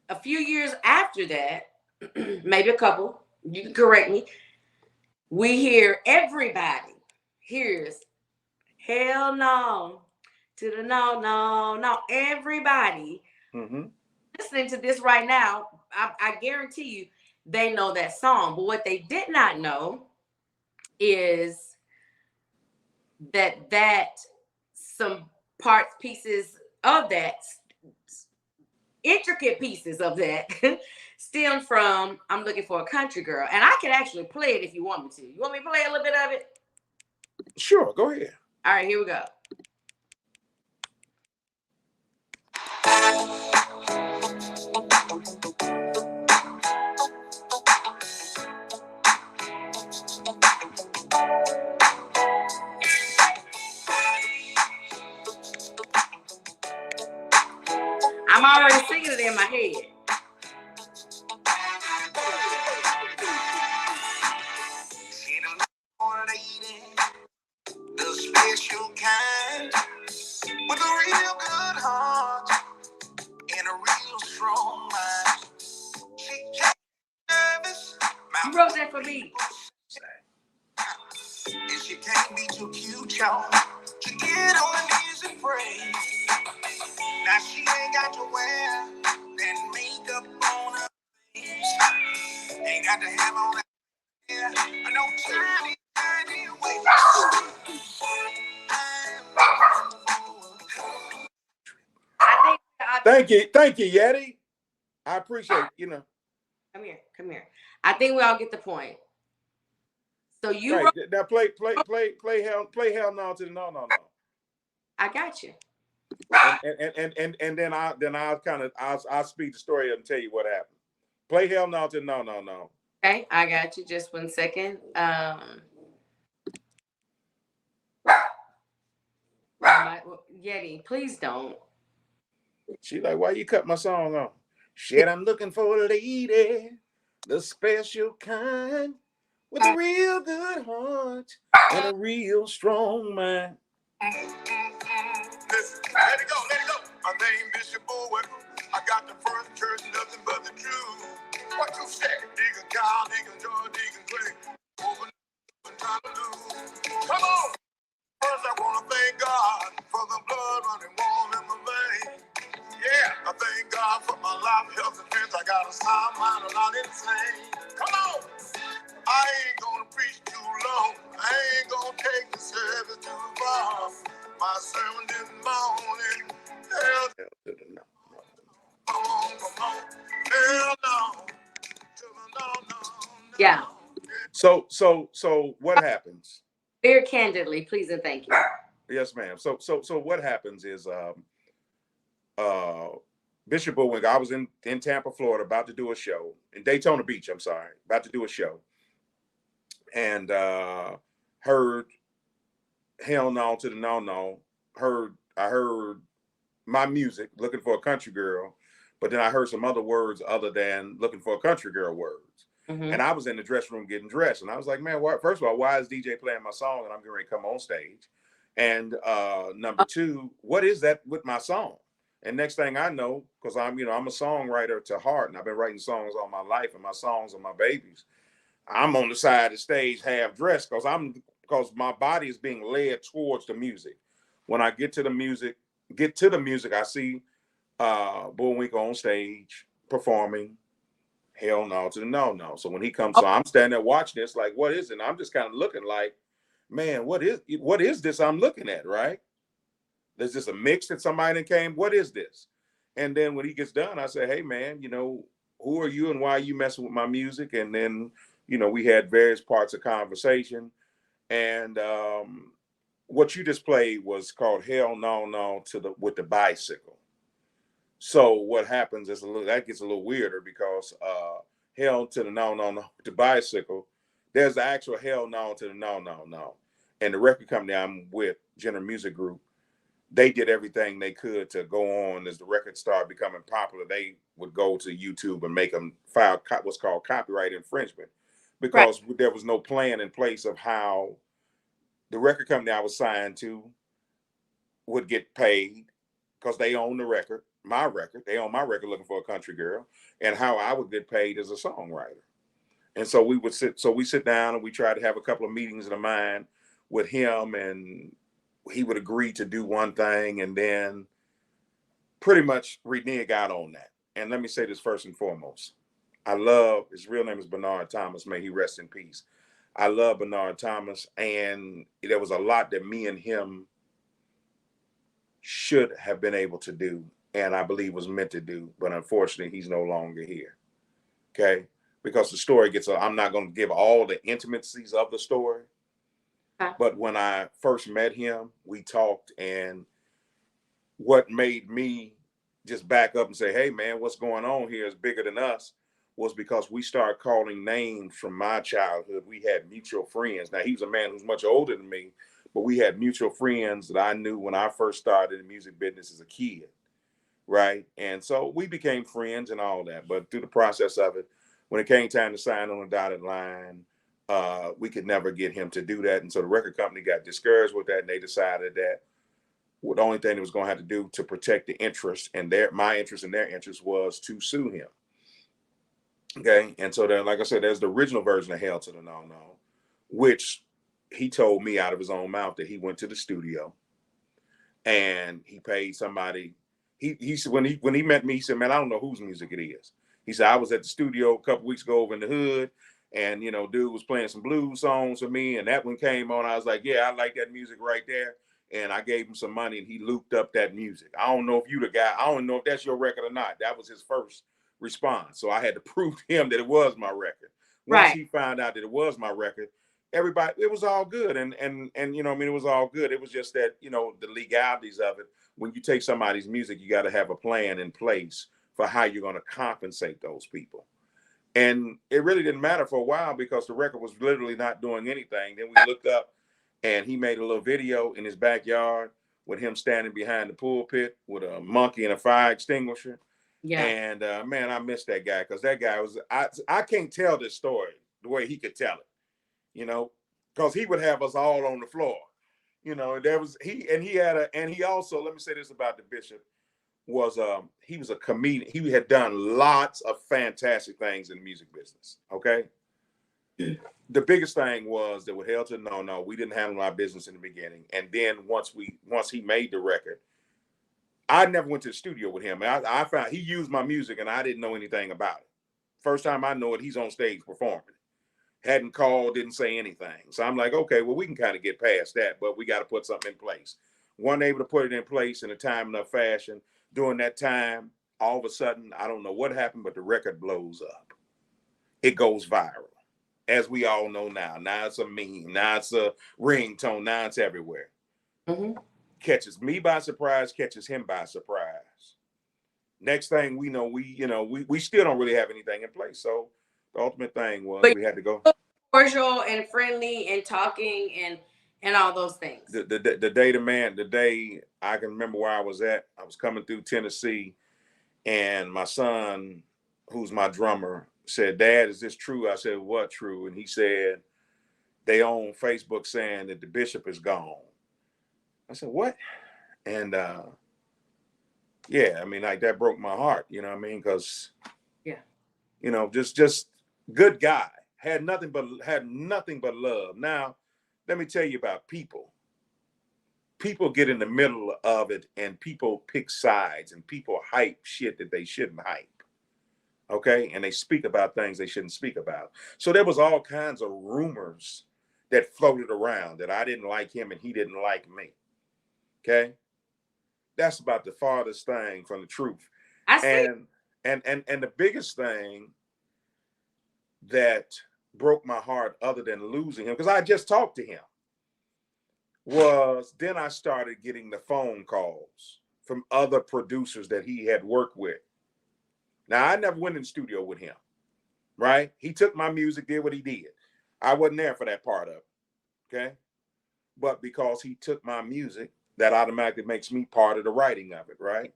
a few years after that, maybe a couple, you can correct me, we hear everybody hears hell no to the no, no, no. Everybody listening to this right now, I guarantee you they know that song. But what they did not know is that some parts, pieces of that, intricate pieces of that stem from I'm Looking for a Country Girl. And I can actually play it if you want me to. You want me to play a little bit of it? Sure, go ahead. All right, here we go. I'm already singing it in my head. The special kind with a real good heart and a real strong mind. She can't nervous. You wrote that for me. And she can't be too cute, y'all. She get on her knees and pray. Now she ain't got to wear that makeup on her face. Ain't got to have all that hair. No tiny, tiny waist. Thank you, Yeti. I appreciate, Come here. I think we all get the point. So you right. Now play hell no to the no. I got you. And then I'll speed the story up and tell you what happened. Play hell no to no. Okay, I got you. Just 1 second. Yeti, please don't. She like, why you cut my song off? Shit, I'm looking for a lady, the special kind, with a real good heart and a real strong mind. Listen, let it go. My name Bishop Bowen. I got the first church, nothing but the truth. What you say? Deacon Kyle, Deacon George, Deacon Clay. Open and trying to lose. Come on. First, I want to thank God for the blood running warm in my veins. Yeah, I thank God for my life, health, and strength. I got a sound mind, a lot insane. Come on. I ain't gonna preach too long. I ain't gonna take the service too far. My sermon this morning. Hell to the no. Come on. Hell no. To the no. Yeah. So what happens? Very candidly, please and thank you. Yes, ma'am. So what happens is Bishop Bowen, I was in Tampa, Florida, about to do a show in Daytona Beach. I'm sorry, about to do a show, and heard hell no to the no. I heard my music, Looking for a Country Girl, but then I heard some other words other than Looking for a Country Girl words. And I was in the dressing room getting dressed, and I was like, man, first of all, why is DJ playing my song and I'm getting ready to come on stage? And number two, what is that with my song? And next thing I know, because I'm a songwriter to heart, and I've been writing songs all my life, and my songs are my babies. I'm on the side of the stage half dressed because my body is being led towards the music. When I get to the music, I see Bullwinkle on stage performing hell no to the no. So when he comes, so I'm standing there watching this, like, what is it? And I'm just kind of looking like, man, what is this I'm looking at, right? There's just a mix that somebody came, what is this? And then when he gets done, I say, hey man, who are you and why are you messing with my music? And then, we had various parts of conversation. And what you just played was called Hell No with the bicycle. So what happens is that gets a little weirder because hell to the no with the bicycle. There's the actual hell no to the no. And the record company I'm with, General Music Group, they did everything they could to go on as the record started becoming popular. They would go to YouTube and make them file what's called copyright infringement, because there was no plan in place of how the record company I was signed to would get paid, because they own the record, my record. They own my record, Looking for a Country Girl, and how I would get paid as a songwriter. And so we sit down and we try to have a couple of meetings in the mind with him, and he would agree to do one thing, and then pretty much renege out on that. And let me say this first and foremost. I love, his real name is Bernard Thomas, may he rest in peace. I love Bernard Thomas, and there was a lot that me and him should have been able to do, and I believe was meant to do, but unfortunately he's no longer here. Okay, because the story gets, I'm not going to give all the intimacies of the story, but when I first met him, we talked, and what made me just back up and say, hey man, what's going on here is bigger than us, was because we started calling names from my childhood. We had mutual friends. Now, he was a man who's much older than me, but we had mutual friends that I knew when I first started in the music business as a kid, right? And so we became friends and all that. But through the process of it, when it came time to sign on the dotted line, we could never get him to do that. And so the record company got discouraged with that, and they decided that the only thing it was going to have to do to protect the interest and my interest and their interest was to sue him. Okay, and so then, like I said, there's the original version of Hell to the No No, which he told me out of his own mouth that he went to the studio and he paid somebody. He said when he met me, he said, "Man, I don't know whose music it is." He said, "I was at the studio a couple weeks ago over in the hood, and dude was playing some blues songs for me, and that one came on. I was like, yeah, I like that music right there." And I gave him some money, and he looped up that music. I don't know if you the guy. I don't know if that's your record or not. That was his first response. So I had to prove to him that it was my record. Once he found out that it was my record, everybody, it was all good. And it was all good. It was just that, the legalities of it. When you take somebody's music, you got to have a plan in place for how you're going to compensate those people. And it really didn't matter for a while because the record was literally not doing anything. Then we looked up and he made a little video in his backyard with him standing behind the pulpit with a monkey and a fire extinguisher. Yeah. And man, I miss that guy, because that guy was, I can't tell this story the way he could tell it, because he would have us all on the floor. There was he also, let me say this about the bishop, was he was a comedian. He had done lots of fantastic things in the music business. Okay. The biggest thing was that with Hell to No No, we didn't handle our business in the beginning. And then once he made the record, I never went to the studio with him. I found he used my music and I didn't know anything about it. First time I know it, he's on stage performing. Hadn't called, didn't say anything. So I'm like, okay, well, we can kind of get past that, but we got to put something in place. Wasn't able to put it in place in a time enough fashion. During that time, all of a sudden, I don't know what happened, but the record blows up. It goes viral. As we all know now. Now it's a meme. Now it's a ringtone. Now it's everywhere. Mm-hmm. Catches me by surprise, catches him by surprise. Next thing we know, we still don't really have anything in place. So the ultimate thing was we had to go cordial and friendly and talking and all those things. The day I can remember where I was at. I was coming through Tennessee, and my son, who's my drummer, said, "Dad, is this true?" I said, "What true?" And he said, "They on Facebook saying that the bishop is gone." I said, "What?" And yeah, I mean, like, that broke my heart, you know what I mean? Because just good guy, had nothing but love. Now, let me tell you about people. People get in the middle of it, and people pick sides, and people hype shit that they shouldn't hype. Okay, and they speak about things they shouldn't speak about. So there was all kinds of rumors that floated around that I didn't like him and he didn't like me. Okay, that's about the farthest thing from the truth. I see. And the biggest thing that broke my heart, other than losing him, because I just talked to him, was then I started getting the phone calls from other producers that he had worked with. Now, I never went in the studio with him, right? He took my music, did what he did. I wasn't there for that part of it, okay? But because he took my music, that automatically makes me part of the writing of it, right?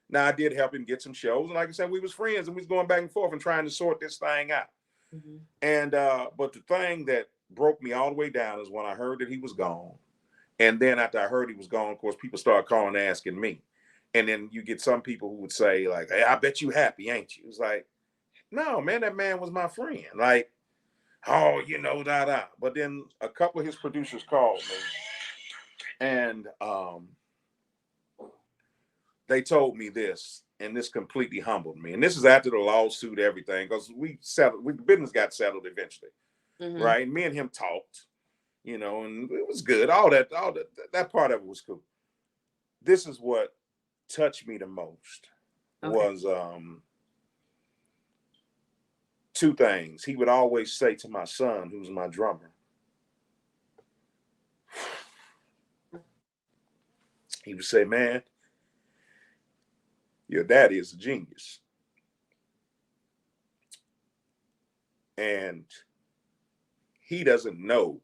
Now, I did help him get some shows. And like I said, we was friends, and we was going back and forth and trying to sort this thing out. Mhm. And but the thing that broke me all the way down is when I heard that he was gone. And then after I heard he was gone, of course, people started calling asking me. And then you get some people who would say, like, hey, I bet you happy, ain't you? It's like, no, man, that man was my friend. Like, oh, da da. But then a couple of his producers called me and they told me this, and this completely humbled me. And this is after the lawsuit, everything, because the business got settled eventually. Mhm. Right. And me and him talked, and it was good. All that part of it was cool. This is what touched me the most Okay. was two things. He would always say to my son, who's my drummer, he would say, man, your daddy is a genius. And he doesn't know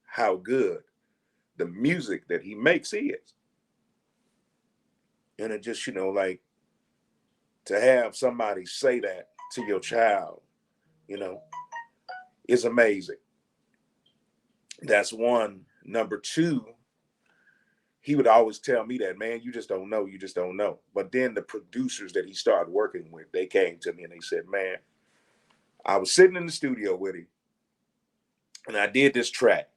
how good the music that he makes is. And it just, like to have somebody say that to your child, you know, is amazing. That's one. Number two, he would always tell me that, man, you just don't know, you just don't know. But then the producers that he started working with, they came to me and they said, man, I was sitting in the studio with him and I did this track.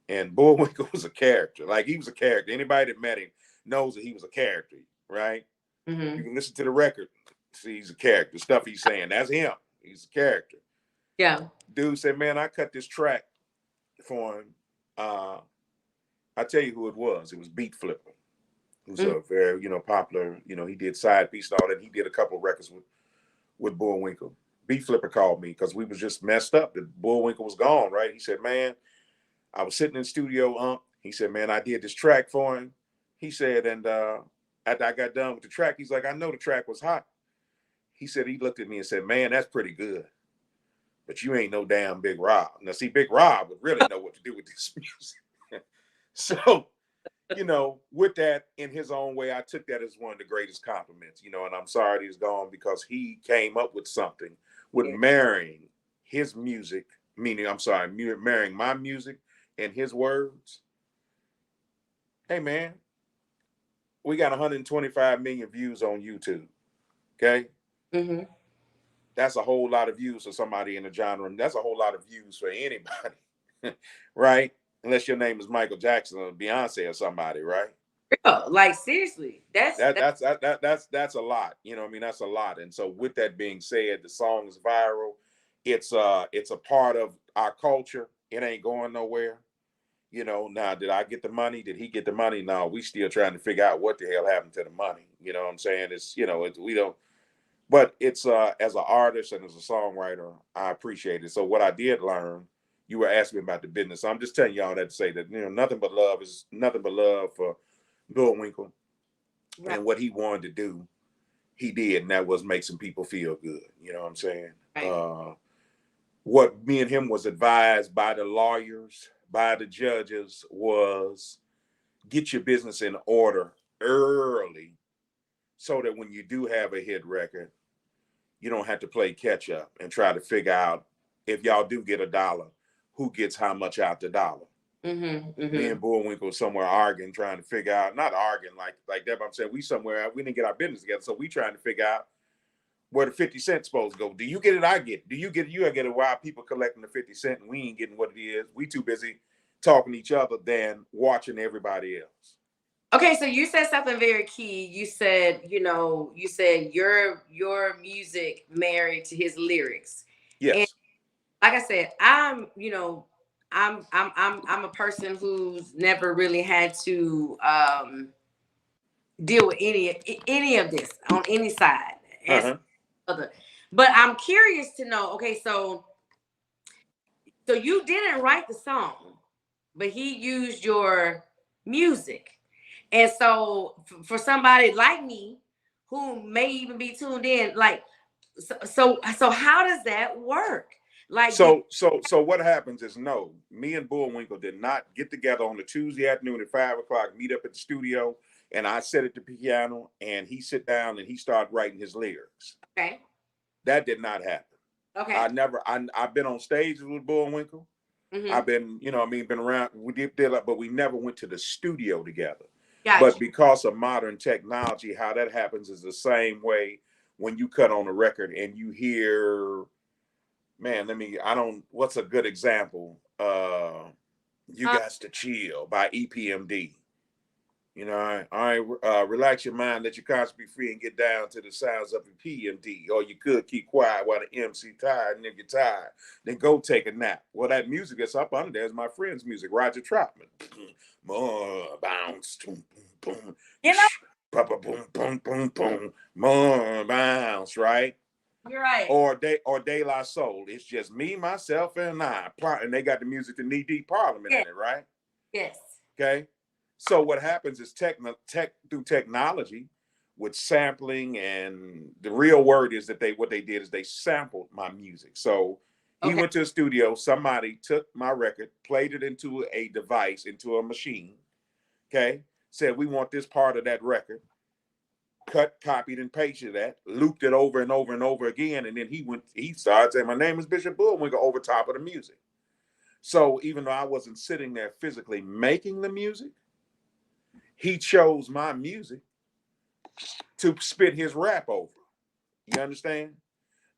And Bullwinkle was a character. Like he was a character. Anybody that met him knows that he was a character, right? Mhm. You can listen to the record. See, he's a character. Stuff he's saying, that's him. He's a character. Yeah. Dude said, man, I cut this track for him. I tell you who it was. It was Beat Flipper, who's Mhm. a very, popular, he did Side Piece and all that. He did a couple of records with Bullwinkle. Beat Flipper called me because we was just messed up. The Bullwinkle was gone, right? He said, man, I was sitting in the studio, He said, man, I did this track for him. He said, and after I got done with the track, he's like, I know the track was hot. He said, he looked at me and said, man, that's pretty good. But you ain't no damn Big Rob. Now, see, Big Rob would really know what to do with this music. So, with that in his own way, I took that as one of the greatest compliments, and I'm sorry he's gone because he came up with something with Yeah. marrying his music, meaning, I'm sorry, marrying my music and his words. Hey, man, we got 125 million views on YouTube. Okay. Mhm. That's a whole lot of views for somebody in the genre. And that's a whole lot of views for anybody. Right? Unless your name is Michael Jackson or Beyonce or somebody, right? Real. Like seriously, That that's a lot. What I mean, that's a lot. And so with that being said, the song is viral. It's a part of our culture. It ain't going nowhere. Now did I get the money? Did he get the money? No, we still trying to figure out what the hell happened to the money. You know what I'm saying? We don't, but it's as an artist and as a songwriter, I appreciate it. So what I did learn, you were asking me about the business. So I'm just telling y'all that to say that, nothing but love is nothing but love for Bullwinkle. right. And what he wanted to do, he did, and that was make some people feel good. You know what I'm saying? Right. What me and him was advised by the lawyers, by the judges, was get your business in order early, so that when you do have a hit record, you don't have to play catch up and try to figure out if y'all do get a dollar, who gets how much out the dollar. Mhm. Me Mhm. and Bullwinkle somewhere arguing, trying to figure out, not arguing like that, but I'm saying we didn't get our business together. So we trying to figure out where the 50 cents supposed to go. Do you get it? I get it. Do you get it? You get it. Why people collecting the 50 cent and we ain't getting what it is? We too busy talking to each other than watching everybody else. Okay, so you said something very key. You said, you said your music married to his lyrics. And Yes. like I said, I'm a person who's never really had to deal with any of this on any side as Uh-huh. other. But I'm curious to know, okay, so you didn't write the song, but he used your music. And so for somebody like me who may even be tuned in, like, so how does that work? Like, So what happens is, no, me and Bullwinkle did not get together on a Tuesday afternoon at 5 o'clock, meet up at the studio, and I sit at the piano and he sit down and he start writing his lyrics. okay. That did not happen. Okay. I've been on stages with Bullwinkle. I've been, been around. We did but we never went to the studio together. Gotcha. But because of modern technology, how that happens is the same way when you cut on a record and you hear, man, what's a good example? You Got to Chill by EPMD. Relax your mind, let your conscience be free and get down to the sounds of EPMD. Or you could keep quiet while the MC tired, and if you're tired, then go take a nap. Well, that music that's up under there is my friend's music, Roger Troutman. More bounce, boom, boom, boom. Boom, boom, boom, boom. More bounce, right? You're right. Or De La Soul. It's just me, myself, and I. And they got the music to Knee Deep Parliament in it, right? Yes. Okay. So what happens is through technology with sampling, and the real word is that what they did is they sampled my music. So he went to a studio, somebody took my record, played it into a device, into a machine, okay, said we want this part of that record, cut, copied, and pasted that, looped it over and over and over again, and then he started saying, my name is Bishop Bullwinkle, over top of the music. So even though I wasn't sitting there physically making the music, he chose my music to spit his rap over. You understand?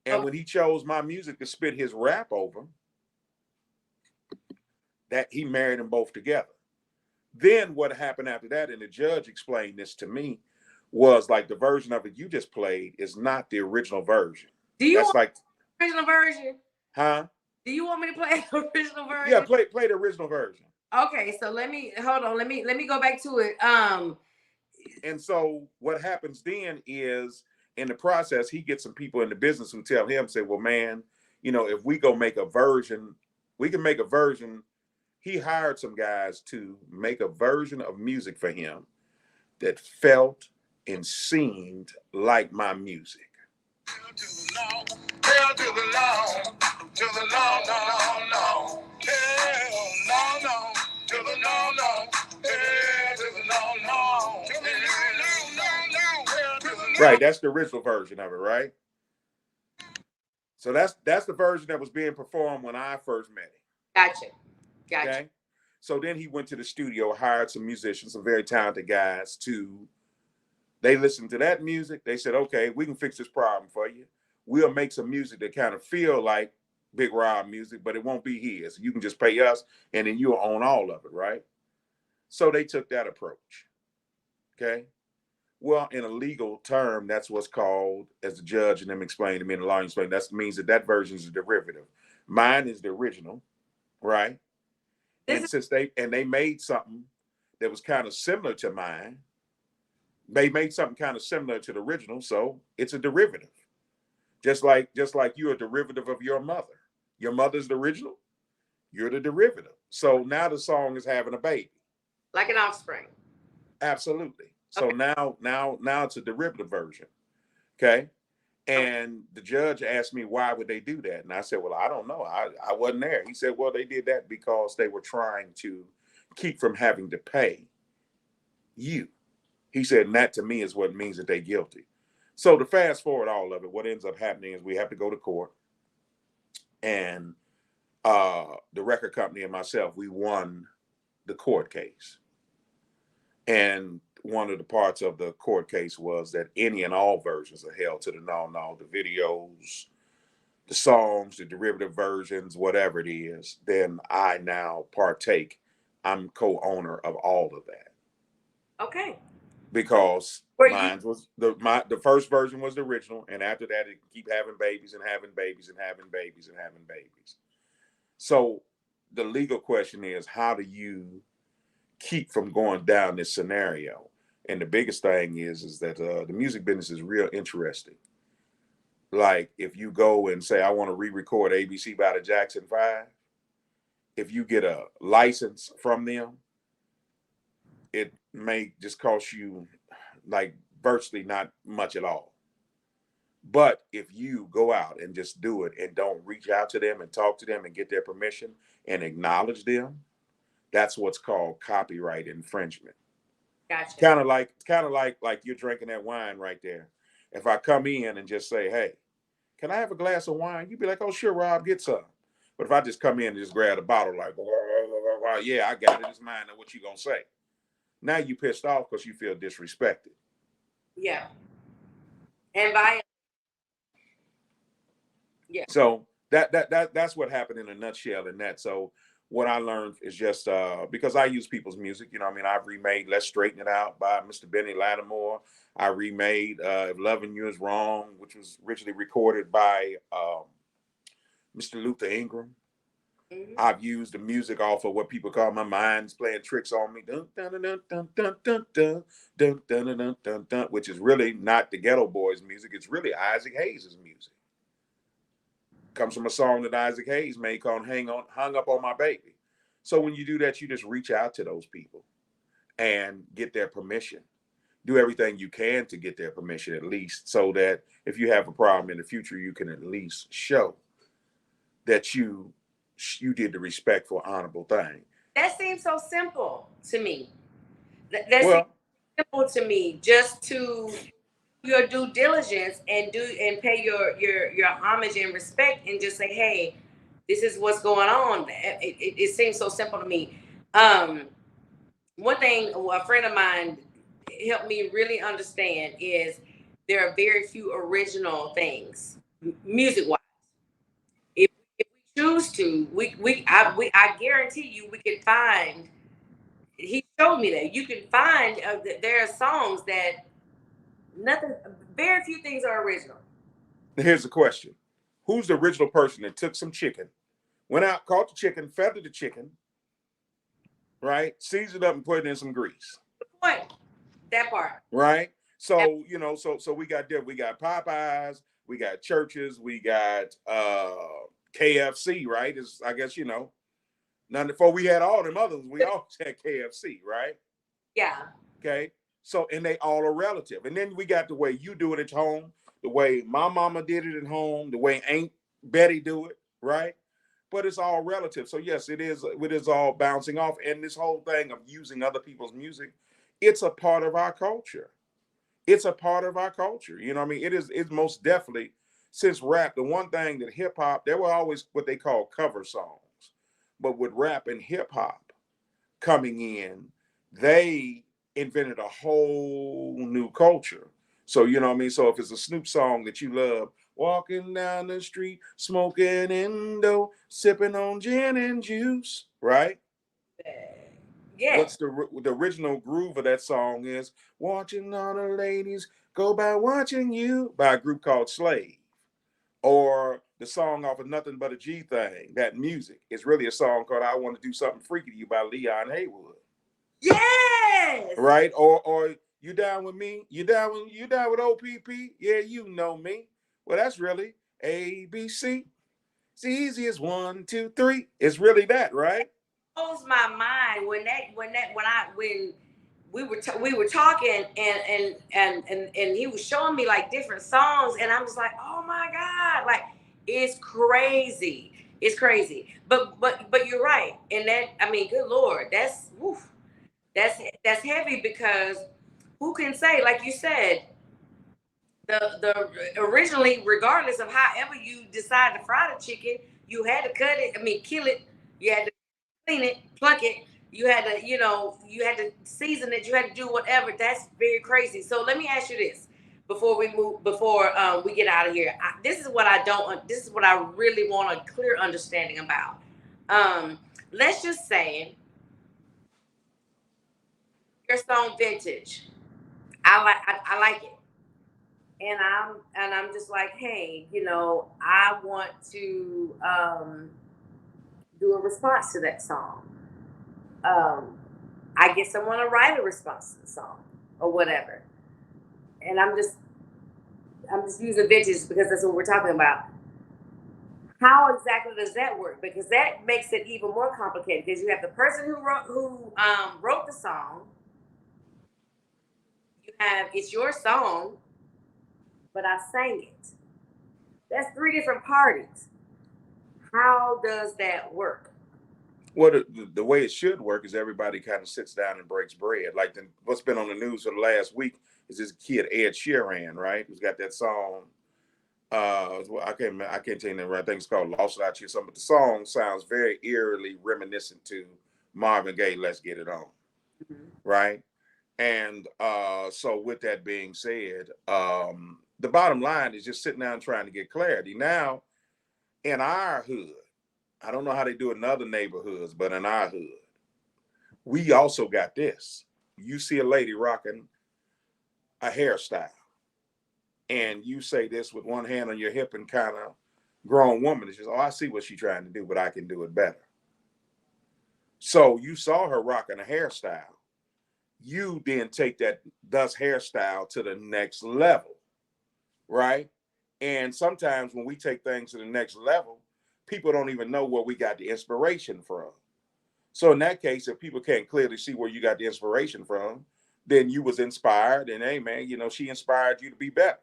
And when he chose my music to spit his rap over, that he married them both together. Then what happened after that, and the judge explained this to me, was like the version of it you just played is not the original version. Do you want the original version? Huh? Do you want me to play the original version? Yeah, play the original version. Okay, so let me go back to it. And so what happens then is, in the process, he gets some people in the business who tell him, say, well, man, if we go make a version, we can make a version. He hired some guys to make a version of music for him that felt and seemed like my music. Right, that's the original version of it, right? So that's the version that was being performed when I first met him. Gotcha. Okay. So then he went to the studio, hired some musicians, some very talented guys they listened to that music. They said, okay, we can fix this problem for you. We'll make some music that kind of feel like Big ROBB music, but it won't be his. You can just pay us and then you'll own all of it, right? So they took that approach. Okay. Well, in a legal term, that's what's called, as the judge and them explained to me, and the law explained, that means that version is a derivative. Mine is the original, right? And since they made something that was kind of similar to mine, they made something kind of similar to the original, so it's a derivative. Just like you're a derivative of your mother. Your mother's the original, you're the derivative. So now the song is having a baby. Like an offspring. Absolutely. So now it's a derivative version. Okay. And the judge asked me, why would they do that? And I said, well, I don't know. I wasn't there. He said, well, they did that because they were trying to keep from having to pay you. He said, and that to me is what means that they're guilty. So to fast forward all of it, what ends up happening is we have to go to court. And the record company and myself, we won the court case. And one of the parts of the court case was that any and all versions are held to the no, the videos, the songs, the derivative versions, whatever it is, then I now partake. I'm co-owner of all of that. Okay. Because mine was the first version was the original, and after that it keep having babies and having babies and having babies and having babies. So the legal question is, how do you keep from going down this scenario? And the biggest thing is that the music business is real interesting. Like if you go and say, I want to re-record ABC by the Jackson 5, if you get a license from them, it may just cost you like virtually not much at all. But if you go out and just do it and don't reach out to them and talk to them and get their permission and acknowledge them, that's what's called copyright infringement. Gotcha. Kind of like you're drinking that wine right there. If I come in and just say, hey, can I have a glass of wine? You'd be like, oh, sure, Rob, get some. But if I just come in and just grab a bottle like, yeah, I got it, it's mine. Now what you gonna say? Now you pissed off because you feel disrespected. Yeah. And by yeah. So that's what happened in a nutshell in that. So what I learned is just because I use people's music, you know what I mean? I've remade Let's Straighten It Out by Mr. Benny Lattimore. I remade If Loving You Is Wrong, which was originally recorded by Mr. Luther Ingram. Mm-hmm. I've used the music off of what people call My Mind's Playing Tricks on Me, dun, dun, dun, dun, dun, dun, dun, dun, dun, dun, dun, dun, dun, which is really not the Ghetto Boys music. It's really Isaac Hayes' music. Comes from a song that Isaac Hayes made called Hung Up on My Baby. So when you do that, you just reach out to those people and get their permission. Do everything you can to get their permission, at least, so that if you have a problem in the future, you can at least show that you did the respectful, honorable thing. That seems so simple to me. That seems simple to me, just to your due diligence and pay your homage and respect and just say, hey, this is what's going on. It seems so simple to me. One thing a friend of mine helped me really understand is there are very few original things music wise. If we choose to, I guarantee you we can find. He showed me that you can find there are songs that very few things are original. Here's the question. Who's the original person that took some chicken, went out, caught the chicken, feathered the chicken, right? Seasoned it up and put it in some grease. Good point. That part. Right? So, you know, so we got Popeyes, we got Churches, we got KFC, right? It's, I guess, you know, none before we had all them others, we always had KFC, right? Yeah. Okay. So, and they all are relative. And then we got the way you do it at home, the way my mama did it at home, the way Aunt Betty do it, right? But it's all relative. So yes, it is all bouncing off. And this whole thing of using other people's music, it's a part of our culture. It's a part of our culture. You know what I mean? It's most definitely, since rap, the one thing that hip hop, there were always what they call cover songs. But with rap and hip hop coming in, they invented a whole new culture. So, you know what I mean? So if it's a Snoop song that you love, walking down the street, smoking Indo, sipping on gin and juice, right? Yeah. What's the original groove of that song is watching all the ladies go by watching you by a group called Slave. Or the song off of Nothing But a G Thing, that music is really a song called I Want to Do Something Freaky to You by Leon Haywood. Yes. Right? Or you down with me? You down with OPP? Yeah, you know me. Well, that's really ABC. It's the easiest 1, 2, 3. It's really that, right? Blows my mind when we were talking and he was showing me like different songs and I'm just like, oh my God, like it's crazy. It's crazy. But you're right. And that, I mean, good Lord, that's heavy because who can say, like you said, the originally, regardless of however you decide to fry the chicken, you had to cut it, kill it, you had to clean it, pluck it, you had to, you had to season it, you had to do whatever. That's very crazy. So let me ask you this before we get out of here. This is what I really want a clear understanding about. Let's just say your song Vintage. I like it. And I'm just like, hey, I want to do a response to that song. I get someone to write a response to the song or whatever. And I'm just using Vintage because that's what we're talking about. How exactly does that work? Because that makes it even more complicated because you have the person who wrote the song. It's your song, but I sang it. That's 3 different parties. How does that work? Well, the way it should work is everybody kind of sits down and breaks bread. Like what's been on the news for the last week is this kid, Ed Sheeran, right? Who's got that song, well, I can't tell you the right. I think it's called Lost Without You or something. But the song sounds very eerily reminiscent to Marvin Gaye, Let's Get It On. Mhm. Right. And so with that being said, the bottom line is just sitting down trying to get clarity. Now, in our hood, I don't know how they do it in other neighborhoods, but in our hood, we also got this. You see a lady rocking a hairstyle, and you say this with one hand on your hip and kind of grown woman is just, oh, I see what she's trying to do, but I can do it better. So you saw her rocking a hairstyle. You then take that thus hairstyle to the next level, right? And sometimes when we take things to the next level, people don't even know where we got the inspiration from. So in that case, if people can't clearly see where you got the inspiration from, then you was inspired, and hey man, she inspired you to be better.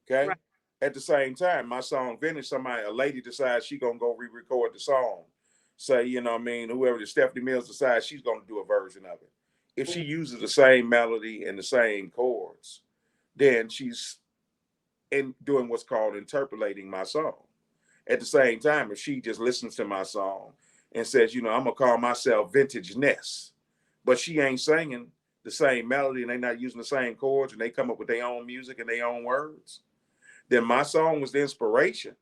Okay. Right. At the same time, my song finished, a lady decides she gonna go re-record the song. Say, whoever the Stephanie Mills decides she's gonna do a version of it. If she uses the same melody and the same chords, then she's doing what's called interpolating my song. At the same time, if she just listens to my song and says, I'm gonna call myself Vintage Ness, but she ain't singing the same melody and they not using the same chords and they come up with their own music and their own words, then my song was the inspiration.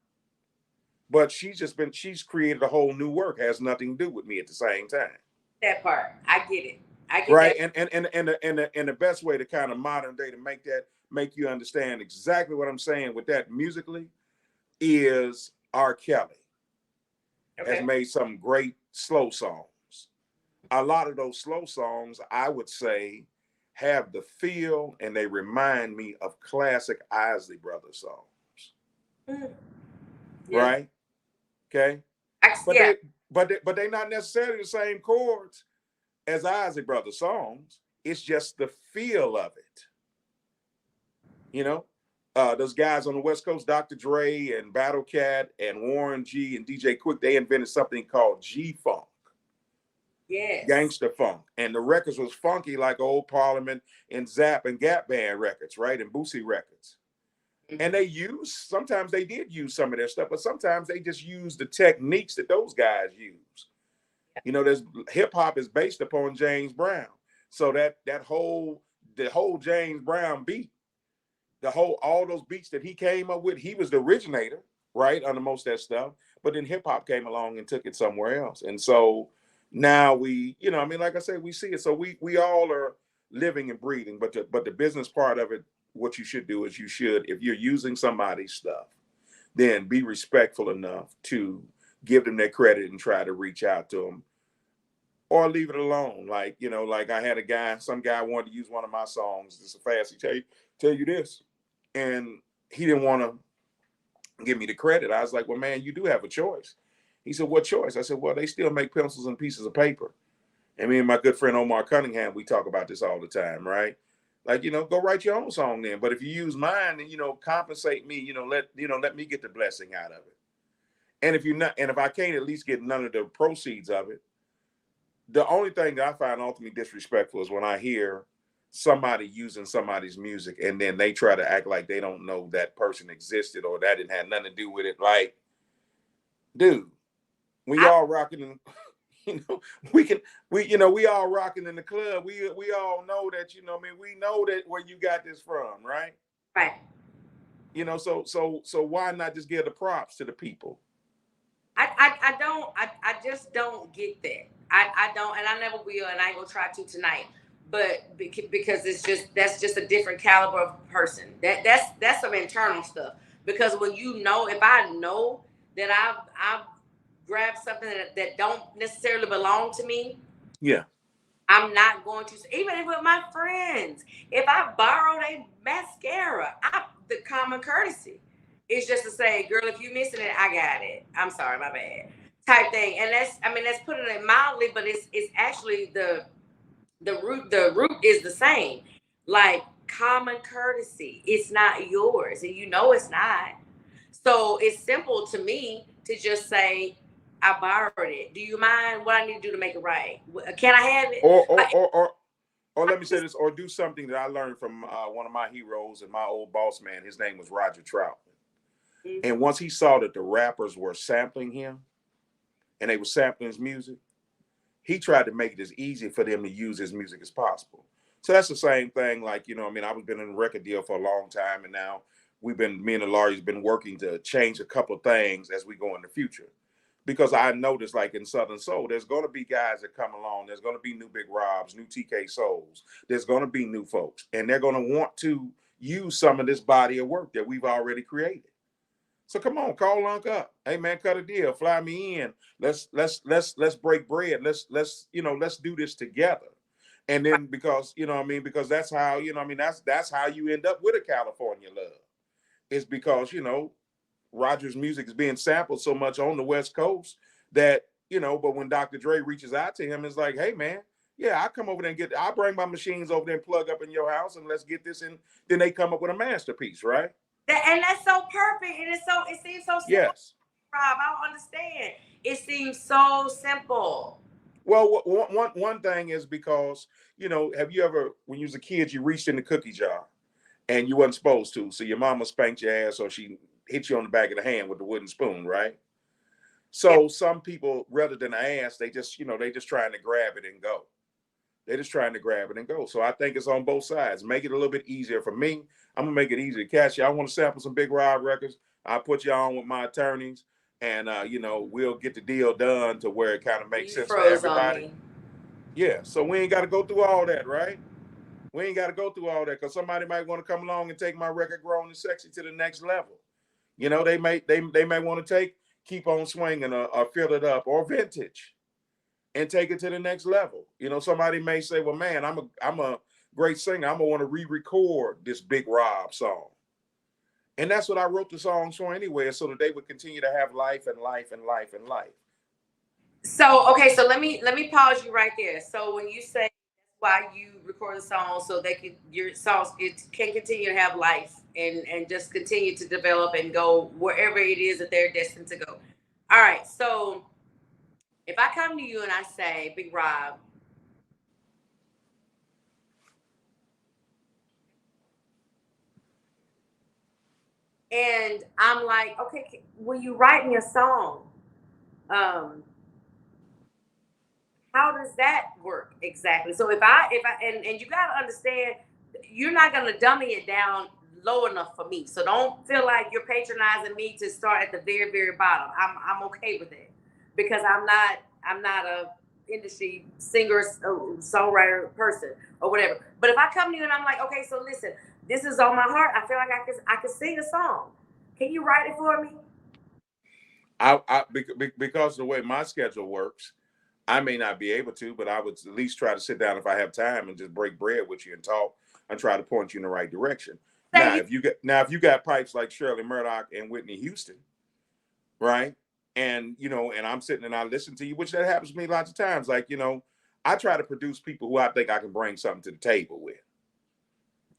But she's created a whole new work, has nothing to do with me at the same time. That part, I get it. I get Right. that. And the best way to kind of modern day to make you understand exactly what I'm saying with that musically is R. Kelly has Okay. made some great slow songs. A lot of those slow songs, I would say, have the feel and they remind me of classic Isley Brothers songs. Mm. Yeah. Right? Okay. But Yeah. they not necessarily the same chords as Isley Brothers songs. It's just the feel of it. Those guys on the West Coast, Dr. Dre and Battle Cat and Warren G and DJ Quick, they invented something called G-Funk. Yes. Gangster funk. And the records was funky like old Parliament and Zap and Gap Band records, right? And Boosie records. And sometimes they did use some of their stuff, but sometimes they just used the techniques that those guys use. There's hip hop is based upon James Brown. So the whole James Brown beat, all those beats that he came up with, he was the originator, right? Under most of that stuff. But then hip hop came along and took it somewhere else. And so now we, like I said, we see it. So we all are living and breathing, but the business part of it, what you should do is if you're using somebody's stuff, then be respectful enough to give them their credit and try to reach out to them or leave it alone. Like I had some guy wanted to use one of my songs. Just a fast, he tell you this. And he didn't want to give me the credit. I was like, well, man, you do have a choice. He said, what choice? I said, well, they still make pencils and pieces of paper. And me and my good friend Omar Cunningham, we talk about this all the time, right? Like, go write your own song then. But if you use mine, then, compensate me, let me get the blessing out of it. And if I can't at least get none of the proceeds of it, the only thing that I find ultimately disrespectful is when I hear somebody using somebody's music and then they try to act like they don't know that person existed or that didn't have nothing to do with it. Like, dude, we all rocking in, we all rocking in the club. We all know that, we know that where you got this from, right? Right. So why not just give the props to the people? I just don't get that. I don't, and I never will, and I ain't gonna try to tonight. But because that's just a different caliber of person. That's some internal stuff. Because when if I know that I've grabbed something that don't necessarily belong to me, yeah, I'm not going to. Even with my friends, if I borrowed a mascara, the common courtesy is just to say, "Girl, if you missing it, I got it. I'm sorry, my bad." Type thing, and that's putting it mildly, but it's actually the root is the same. Like common courtesy, it's not yours, and it's not. So it's simple to me to just say, I borrowed it. Do you mind what I need to do to make it right? Can I have it? Or let me say this, or do something that I learned from one of my heroes and my old boss man. His name was Roger Troutman. Mm-hmm. And once he saw that the rappers were sampling him and they were sampling his music, he tried to make it as easy for them to use his music as possible. So that's the same thing. Like, you know, I mean, I've been in a record deal for a long time, and now me and the lawyers been working to change a couple of things as we go in the future. Because I noticed, like in Southern Soul, there's going to be guys that come along. There's going to be new Big Robs, new TK Souls. There's going to be new folks, and they're going to want to use some of this body of work that we've already created. So come on, call Lunk up. Hey man, cut a deal, fly me in. Let's break bread. Let's do this together. And then because because that's how that's how you end up with a California love. It's because Roger's music is being sampled so much on the West Coast that but when Dr. Dre reaches out to him, it's like, hey man, yeah, I'll come over there and I'll bring my machines over there and plug up in your house and let's get this in. Then they come up with a masterpiece, right? And that's so perfect. And it seems so simple. Yes. Rob, I don't understand. It seems so simple. Well, one thing is because, have you ever, when you was a kid, you reached in the cookie jar and you wasn't supposed to. So your mama spanked your ass or she hit you on the back of the hand with the wooden spoon, right? So some people, rather than ask, they just trying to grab it and go. They're just trying to grab it and go. So I think it's on both sides. Make it a little bit easier for me. I'm gonna make it easier to catch you. I want to sample some Big Rob records. I'll put you on with my attorneys, and we'll get the deal done to where it kind of makes sense for everybody. Yeah. So we ain't got to go through all that, right? We ain't got to go through all that because somebody might want to come along and take my record Grown and Sexy to the next level. They may want to Keep On Swinging or Fill It Up or Vintage and take it to the next level. Somebody may say, well, man, I'm a great singer. I'm gonna want to re-record this Big Rob song. And that's what I wrote the songs for anyway, so that they would continue to have life and life and life and life. So, okay, so let me pause you right there. So when you say why you record a song so your songs can continue to have life and just continue to develop and go wherever it is that they're destined to go. All right, so if I come to you and I say, Big Rob, and I'm like, okay, will you write me a song? How does that work exactly? So if I and you gotta understand, you're not gonna dummy it down low enough for me. So don't feel like you're patronizing me to start at the very, very bottom. I'm okay with it because I'm not a industry singer, songwriter person or whatever. But if I come to you and I'm like, okay, so listen, this is on my heart. I feel like I could sing a song. Can you write it for me? Because of the way my schedule works, I may not be able to, but I would at least try to sit down if I have time and just break bread with you and talk and try to point you in the right direction. If you got pipes like Shirley Murdoch and Whitney Houston, right? And and I'm sitting and I listen to you, which that happens to me lots of times. Like, I try to produce people who I think I can bring something to the table with.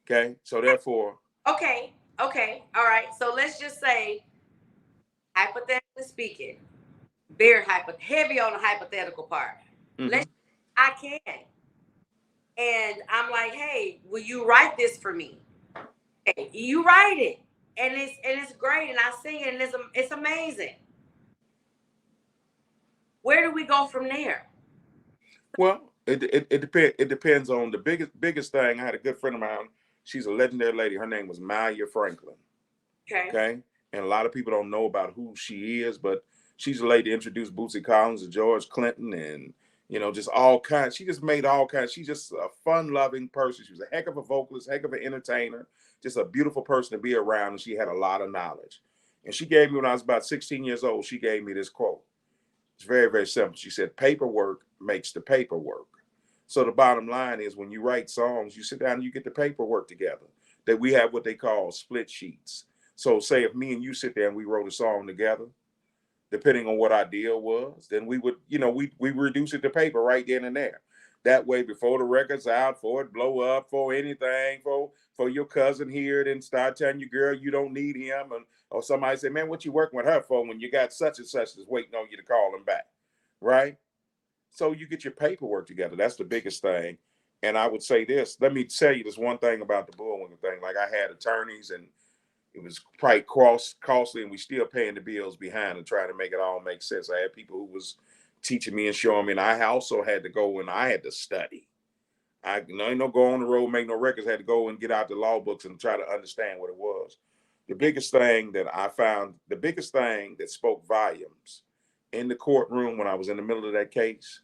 Okay. So therefore. Okay. All right. So let's just say, hypothetically speaking, very heavy on the hypothetical part. Mm-hmm. I can. And I'm like, hey, will you write this for me? Hey, you write it. And it's great. And I sing it and it's amazing. Where do we go from there? Well, it depends on the biggest thing. I had a good friend of mine. She's a legendary lady. Her name was Maya Franklin. Okay. And a lot of people don't know about who she is, but she's a lady that introduced Bootsy Collins to George Clinton and, just all kinds. She just made all kinds. She's just a fun-loving person. She was a heck of a vocalist, heck of an entertainer, just a beautiful person to be around. And she had a lot of knowledge. And she gave me, when I was about 16 years old, she gave me this quote. It's very, very simple. She said, paperwork makes the paperwork. So the bottom line is when you write songs, you sit down and you get the paperwork together. That we have what they call split sheets. So say if me and you sit there and we wrote a song together, depending on what our deal was, then we would, we reduce it to paper right then and there. That way, before the record's out, for it blow up, for anything, for your cousin here, then start telling your girl you don't need him, or somebody say, man, what you working with her for when you got such and such that's waiting on you to call him back, right? So you get your paperwork together. That's the biggest thing. And I would say this. Let me tell you this one thing about the Bullwinkle thing. Like I had attorneys and It was quite costly, and we still paying the bills behind and trying to make it all make sense. I had people who was teaching me and showing me, and I also had to go and I had to study. I ain't no go on the road, make no records. I had to go and get out the law books and try to understand what it was. The biggest thing that I found, the biggest thing that spoke volumes in the courtroom when I was in the middle of that case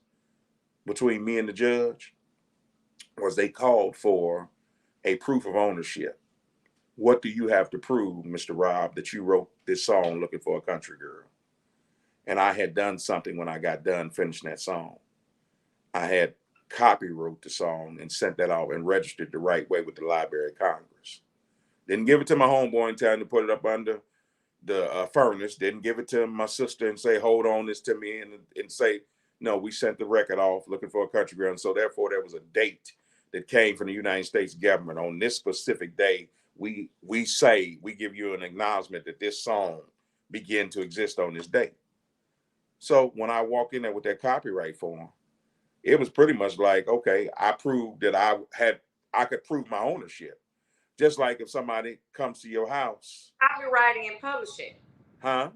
between me and the judge was they called for a proof of ownership. What do you have to prove, Mr. Robb, that you wrote this song Looking for a Country Girl? And I had done something when I got done finishing that song. I had copywrote the song and sent that off and registered the right way with the Library of Congress. Didn't give it to my homeboy in time to put it up under the furnace. Didn't give it to my sister and say, hold on this to me and say, no, we sent the record off Looking for a Country Girl. And so therefore there was a date that came from the United States government on this specific day. We give you an acknowledgement that this song began to exist on this date. So when I walked in there with that copyright form, it was pretty much like, okay, I proved that I could prove my ownership. Just like if somebody comes to your house. Copywriting and publishing. Huh?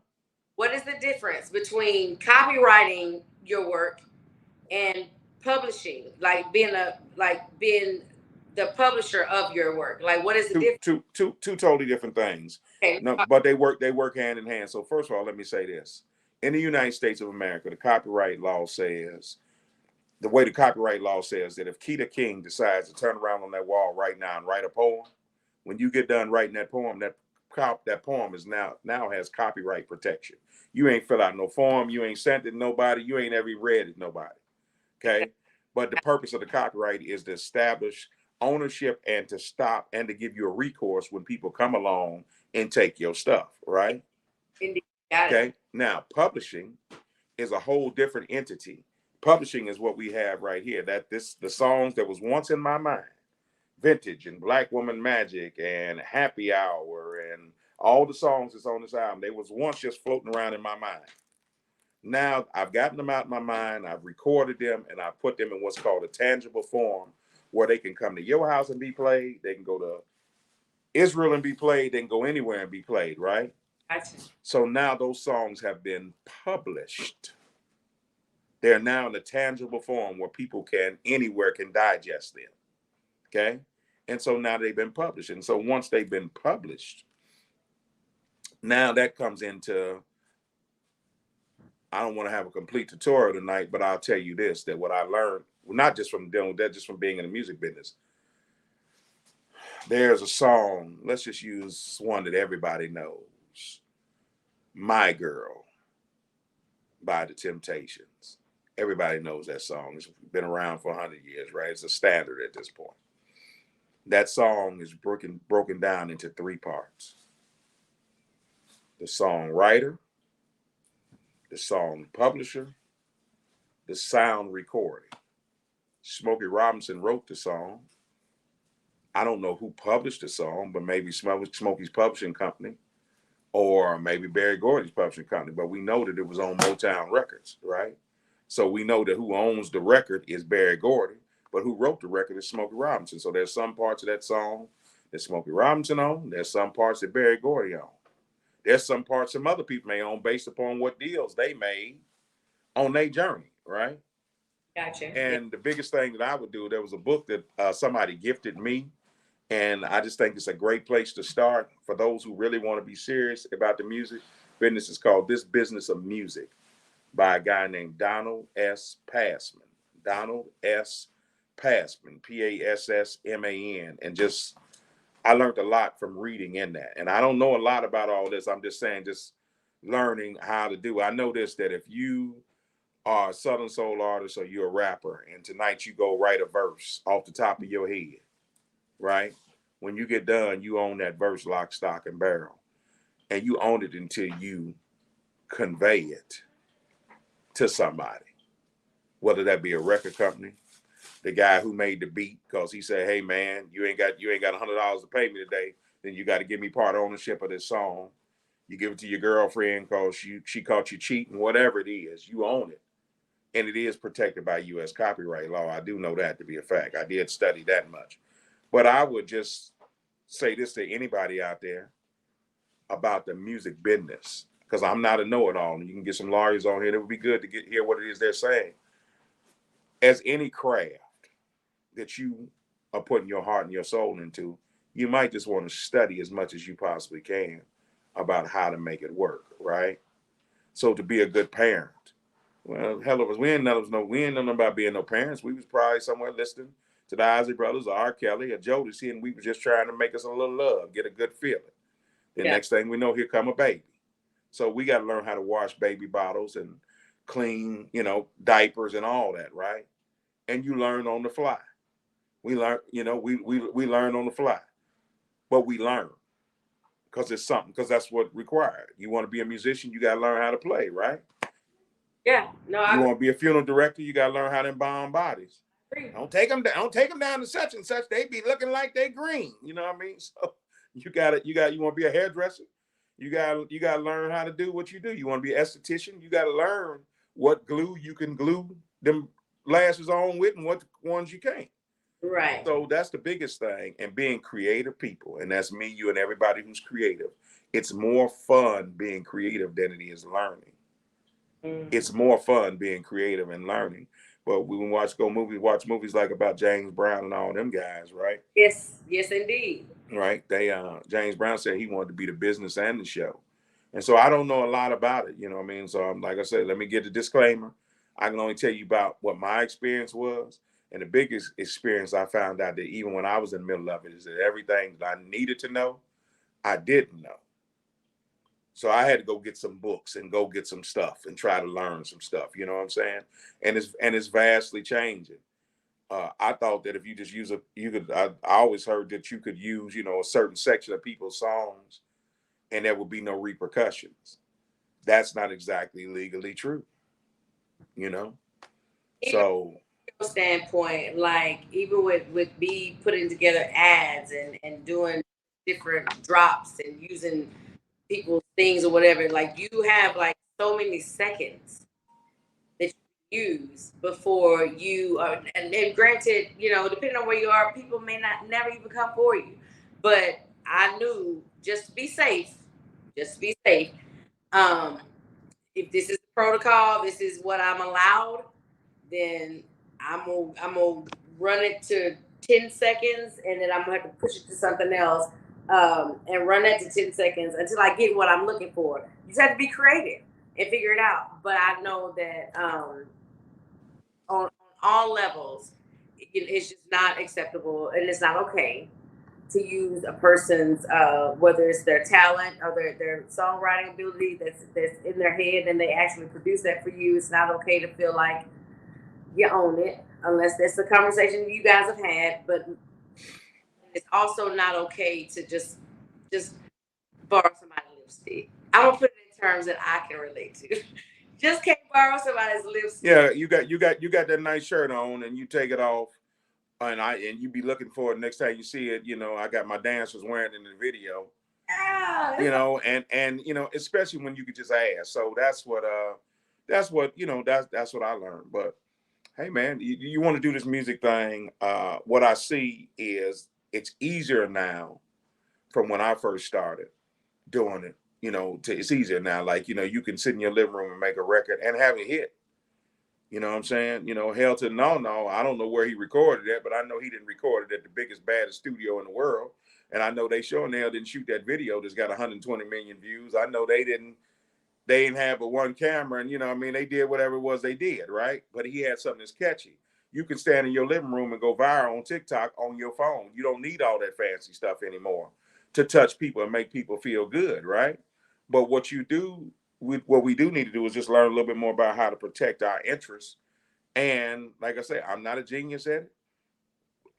What is the difference between copywriting your work and publishing? Like being the publisher of your work. Like what is the difference? Two totally different things. Okay. No, but they work hand in hand. So first of all, let me say this. In the United States of America, the copyright law says, the way the copyright law says that if Keeta King decides to turn around on that wall right now and write a poem, when you get done writing that poem, that poem is now has copyright protection. You ain't fill out no form, you ain't sent it to nobody, you ain't ever read it to nobody. Okay? But the purpose of the copyright is to establish ownership and to stop and to give you a recourse when people come along and take your stuff, right? Indeed. Okay. Now, publishing is a whole different entity. Publishing is what we have right here. The songs that was once in my mind, Vintage and Black Woman Magic and Happy Hour and all the songs that's on this album, they was once just floating around in my mind. Now I've gotten them out of my mind, I've recorded them, and I put them in what's called a tangible form where they can come to your house and be played. They can go to Israel and be played. They can go anywhere and be played, right? So now those songs have been published. They're now in a tangible form where people anywhere can digest them. Okay? And so now they've been published. And so once they've been published, now that comes into, I don't want to have a complete tutorial tonight, but I'll tell you this, that what I learned, not just from dealing with that, just from being in the music business. There's a song, let's just use one that everybody knows. My Girl by The Temptations. Everybody knows that song. It's been around for 100 years, right? It's a standard at this point. That song is broken down into three parts. The songwriter, the song publisher, the sound recording. Smokey Robinson wrote the song. I don't know who published the song, but maybe Smokey's publishing company or maybe Berry Gordy's publishing company, but we know that it was on Motown Records, right? So we know that who owns the record is Berry Gordy, but who wrote the record is Smokey Robinson. So there's some parts of that song that Smokey Robinson owned. There's some parts that Berry Gordy owned. There's some parts some other people may own based upon what deals they made on their journey, right? Gotcha. And the biggest thing that I would do, there was a book that somebody gifted me, and I just think it's a great place to start for those who really want to be serious about the music business. It's called This Business of Music by a guy named Donald S. Passman. Donald S. Passman, Passman. And just, I learned a lot from reading in that. And I don't know a lot about all this. I'm just saying, just learning how to do. I know this, that if you are a Southern Soul artist or you're a rapper, and tonight you go write a verse off the top of your head, right? When you get done, you own that verse lock, stock, and barrel. And you own it until you convey it to somebody, whether that be a record company, the guy who made the beat, because he said, hey man, you ain't got $100 to pay me today, then you got to give me part ownership of this song. You give it to your girlfriend because she caught you cheating, whatever it is, you own it. And it is protected by U.S. copyright law. I do know that to be a fact. I did study that much. But I would just say this to anybody out there. about the music business, because I'm not a know-it-all. And you can get some lawyers on here. It would be good to hear what it is they're saying. As any craft that you are putting your heart and your soul into, you might just want to study as much as you possibly can about how to make it work, right? So to be a good parent, well, hell of us, we ain't nothing about being no parents. We was probably somewhere listening to the Isley Brothers or R. Kelly or Jodeci, and we were just trying to make us a little love, get a good feeling. The next thing we know, here come a baby. So we got to learn how to wash baby bottles and clean, diapers and all that, right? And you learn on the fly. We learn, we learn on the fly, but we learn because it's something, because that's what required. You want to be a musician, you got to learn how to play, right? Yeah, no, You want to be a funeral director, you got to learn how to embalm bodies. agree. Don't take them down to such and such. They be looking like they green. You know what I mean? So you want to be a hairdresser. You got to learn how to do what you do. You want to be an esthetician. You got to learn what glue you can glue them lashes on with and what ones you can't. Right. So that's the biggest thing. And being creative people, and that's me, you, and everybody who's creative. It's more fun being creative than it is learning. It's more fun being creative and learning. But we watch movies like about James Brown and all them guys, right? Yes, indeed. Right. They James Brown said he wanted to be the business and the show. And so I don't know a lot about it, you know what I mean? So I'm like I said, let me get the disclaimer. I can only tell you about what my experience was. And the biggest experience I found out that even when I was in the middle of it is that everything that I needed to know, I didn't know. So I had to go get some books and go get some stuff and try to learn some stuff. You know what I'm saying? And it's vastly changing. I thought that if you just use I always heard that you could use, a certain section of people's songs and there would be no repercussions. That's not exactly legally true, So Standpoint, like even with me putting together ads and doing different drops and using people's things or whatever, like you have like so many seconds that you use before you are, and granted, depending on where you are, people may not never even come for you. But I knew just to be safe, if this is the protocol, this is what I'm allowed, then I'm gonna run it to 10 seconds, and then I'm gonna have to push it to something else, and run that to 10 seconds until I get what I'm looking for. You just have to be creative and figure it out. But I know that on all levels, it's just not acceptable and it's not okay to use a person's whether it's their talent or their songwriting ability that's in their head and they actually produce that for you. It's not okay to feel like you own it unless that's the conversation you guys have had. But it's also not okay to just borrow somebody's lipstick. I'm gonna put it in terms that I can relate to. Just can't borrow somebody's lipstick. yeah, you got that nice shirt on and you take it off, and you be looking for it next time you see it. I got my dancers wearing it in the video. Yeah, And especially when you could just ask. So that's what that's what I learned. But hey man, you want to do this music thing. What I see is it's easier now from when I first started doing it. It's easier now. Like, you can sit in your living room and make a record and have it hit. You know what I'm saying? Hell to no, I don't know where he recorded that, but I know he didn't record it at the biggest, baddest studio in the world. And I know they sure now didn't shoot that video that's got 120 million views. I know they didn't have but one camera, and they did whatever it was they did, right? But he had something that's catchy. You can stand in your living room and go viral on TikTok on your phone. You don't need all that fancy stuff anymore to touch people and make people feel good, right? But what we do need to do is just learn a little bit more about how to protect our interests. And like I say, I'm not a genius at it.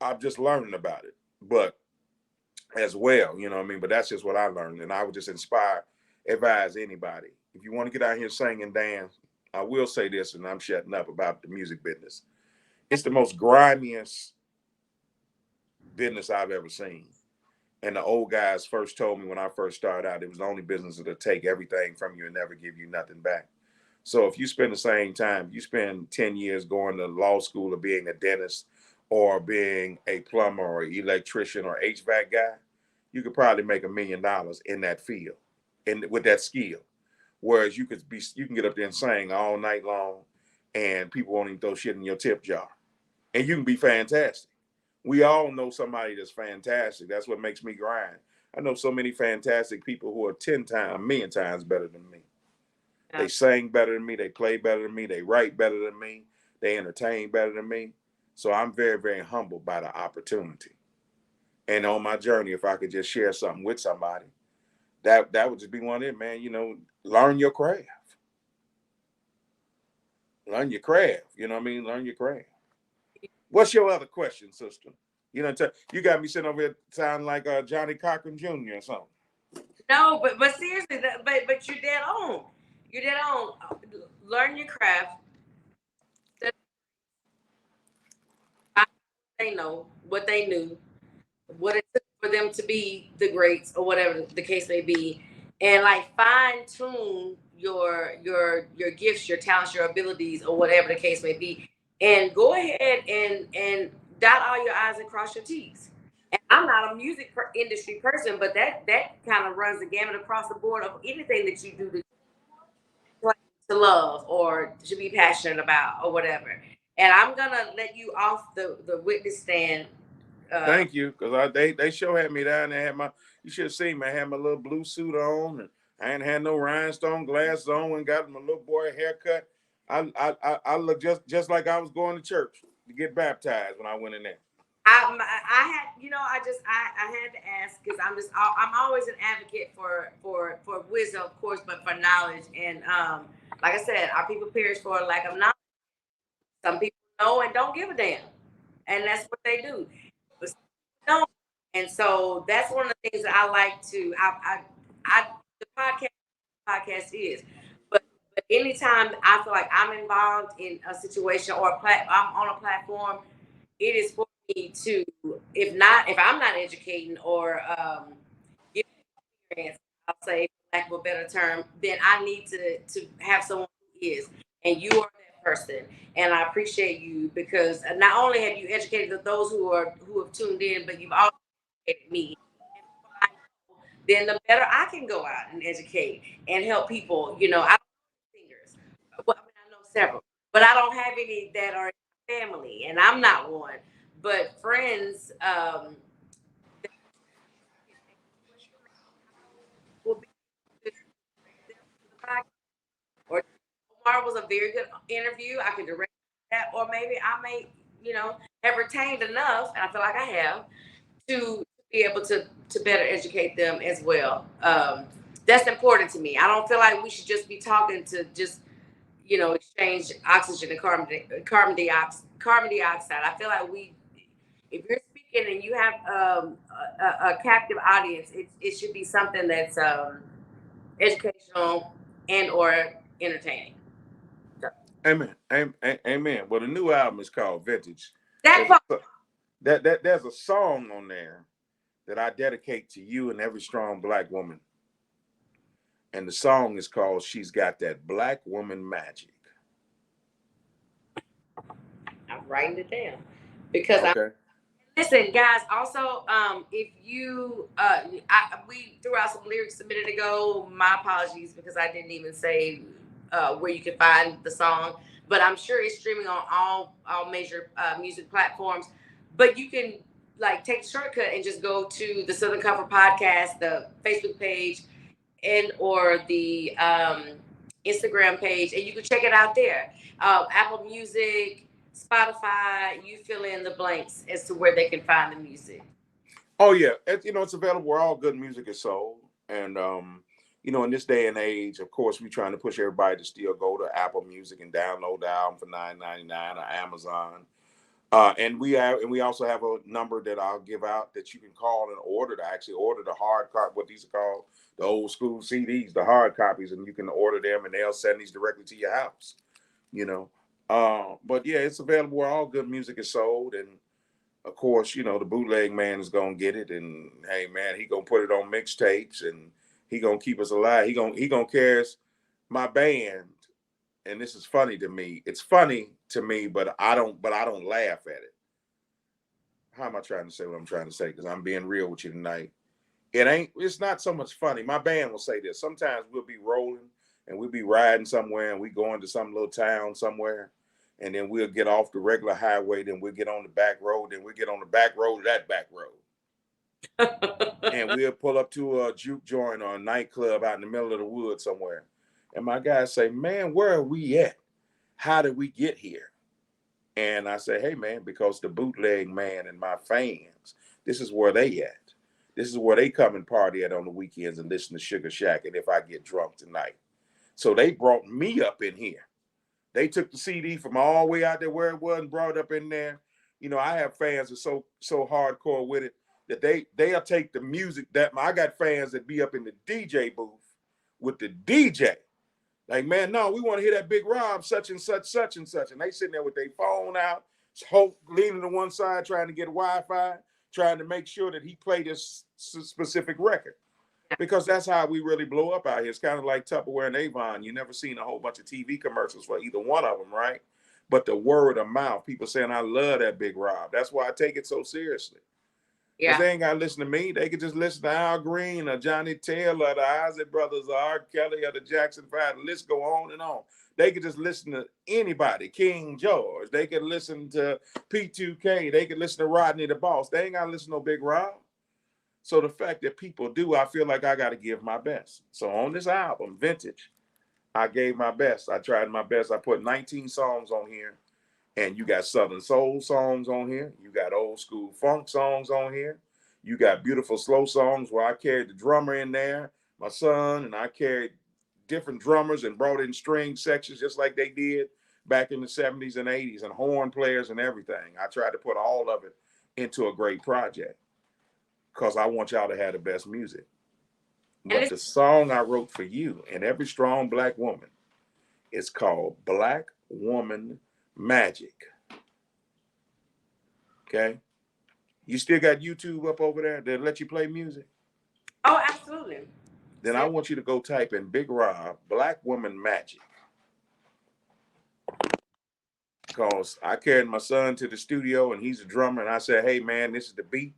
I'm just learning about it. But as well, but that's just what I learned. And I would just advise anybody. If you want to get out here and sing and dance, I will say this, and I'm shutting up about the music business. It's the most grimiest business I've ever seen. And the old guys first told me when I first started out, it was the only business that'll take everything from you and never give you nothing back. So if you spend the same time, you spend 10 years going to law school or being a dentist or being a plumber or electrician or HVAC guy, you could probably make $1 million in that field. and with that skill. Whereas you can get up there and sing all night long, and people won't even throw shit in your tip jar, and you can be fantastic. We all know somebody that's fantastic. That's what makes me grind. I know so many fantastic people who are 10 times, a million times better than me. They sing better than me. They play better than me. They write better than me. They entertain better than me. So I'm very, very humbled by the opportunity. And on my journey, if I could just share something with somebody, that would just be one of it, man. You know, learn your craft. Learn your craft. You know what I mean? Learn your craft. What's your other question, sister? You know, you got me sitting over here sounding like Johnny Cochran Jr. or something. No, but seriously, but you're dead on. You're dead on. Learn your craft. They know what they knew, what it took for them to be the greats or whatever the case may be, and like fine tune your gifts, your talents, your abilities, or whatever the case may be, and go ahead and dot all your I's and cross your T's. And I'm not a music industry person, but that kind of runs the gamut across the board of anything that you do to love or to be passionate about or whatever. And I'm gonna let you off the witness stand. Thank you, because they sure had me down there. You should have seen me. I had my little blue suit on, and I ain't had no rhinestone glasses on, and got my little boy haircut. I look just like I was going to church to get baptized when I went in there. I had, I had to ask because I'm always an advocate for wisdom, of course, but for knowledge. And like I said, our people perish for a lack of knowledge. Some people know and don't give a damn, and that's what they do. But some don't. And so that's one of the things that I like to. The podcast is, but anytime I feel like I'm involved in a situation or I'm on a platform, it is for me to, if I'm not educating or giving experience, I'll say, for lack of a better term, then I need to have someone who is, and you are that person. And I appreciate you because not only have you educated those who have tuned in, but you've also educated me. Then the better I can go out and educate and help people. I don't know singers. Well, I know several, but I don't have any that are family, and I'm not one. But friends will be or Omar was a very good interview. I could direct that, or maybe I may, have retained enough, and I feel like I have, to be able to better educate them as well. That's important to me. I don't feel like we should just be talking to just exchange oxygen and carbon dioxide. I feel like if you're speaking and you have a captive audience, it should be something that's educational and or entertaining. Amen. Amen. Well, the new album is called Vintage. That There's a song on there that I dedicate to you and every strong Black woman. And the song is called She's Got That Black Woman Magic. I'm writing it down because listen, guys. Also, if you, we threw out some lyrics a minute ago. My apologies because I didn't even say where you can find the song, but I'm sure it's streaming on all major music platforms. But you can take the shortcut and just go to the Southern Comfort Podcast, the Facebook page, and or the Instagram page, and you can check it out there. Apple Music, Spotify, you fill in the blanks as to where they can find the music. Oh yeah, it's available where all good music is sold, and in this day and age, of course, we're trying to push everybody to still go to Apple Music and download the album for $9.99 or Amazon. And we also have a number that I'll give out that you can call and order to actually order the hard copy, what these are called, the old school CDs, the hard copies, and you can order them and they'll send these directly to your house. But yeah, it's available where all good music is sold, and of course, the bootleg man is gonna get it, and hey man, he gonna put it on mixtapes, and he gonna keep us alive. He gonna carry us, my band. And this is funny to me. It's funny to me, but I don't laugh at it. How am I trying to say what I'm trying to say? Because I'm being real with you tonight. It's not so much funny. My band will say this. Sometimes we'll be rolling and we'll be riding somewhere and we go into some little town somewhere. And then we'll get off the regular highway. Then we'll get on the back road. Then we'll get on the back road of that back road. And we'll pull up to a juke joint or a nightclub out in the middle of the woods somewhere. And my guys say, man, where are we at? How did we get here? And I say, hey, man, because the bootleg man and my fans, this is where they at. This is where they come and party at on the weekends and listen to Sugar Shack. And if I get drunk tonight. So they brought me up in here. They took the CD from all the way out there where it was and brought it up in there. You know, I have fans that are so hardcore with it that they'll take the music that I got fans that be up in the DJ booth with the DJ. Like, man, no, we want to hear that Big Rob, such and such, such and such. And they sitting there with their phone out, leaning to one side, trying to get Wi-Fi, trying to make sure that he played this specific record. Because that's how we really blow up out here. It's kind of like Tupperware and Avon. You never seen a whole bunch of TV commercials for either one of them, right? But the word of mouth, people saying, I love that Big Rob. That's why I take it so seriously. Because they ain't got to listen to me. They could just listen to Al Green or Johnny Taylor or the Isaac Brothers or R. Kelly or the Jackson 5. The list go on and on. They could just listen to anybody, King George. They could listen to P2K. They could listen to Rodney the Boss. They ain't got to listen to no Big Rob. So the fact that people do, I feel like I got to give my best. So on this album, Vintage, I gave my best. I tried my best. I put 19 songs on here. And you got Southern Soul songs on here. You got old school funk songs on here. You got beautiful slow songs where I carried the drummer in there, my son, and I carried different drummers and brought in string sections just like they did back in the 70s and 80s and horn players and everything. I tried to put all of it into a great project because I want y'all to have the best music. But the song I wrote for you and every strong Black woman is called Black Woman Magic. Okay? You still got YouTube up over there that let you play music? Oh, absolutely. Then I want you to go type in Big Rob, Black Woman Magic. Because I carried my son to the studio and he's a drummer and I said, hey man, this is the beat.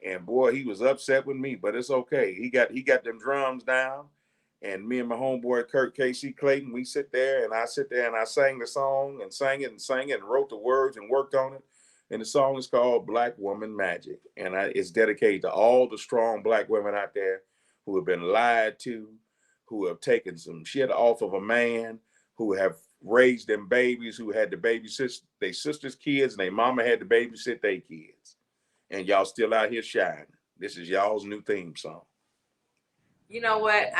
And boy, he was upset with me, but it's okay. He got them drums down. And me and my homeboy, Kurt Casey Clayton, we sit there and I sang the song and sang it and wrote the words and worked on it. And the song is called Black Woman Magic. And it's dedicated to all the strong Black women out there who have been lied to, who have taken some shit off of a man, who have raised them babies, who had to babysit their sister's kids and their mama had to babysit their kids. And y'all still out here shining. This is y'all's new theme song. You know what?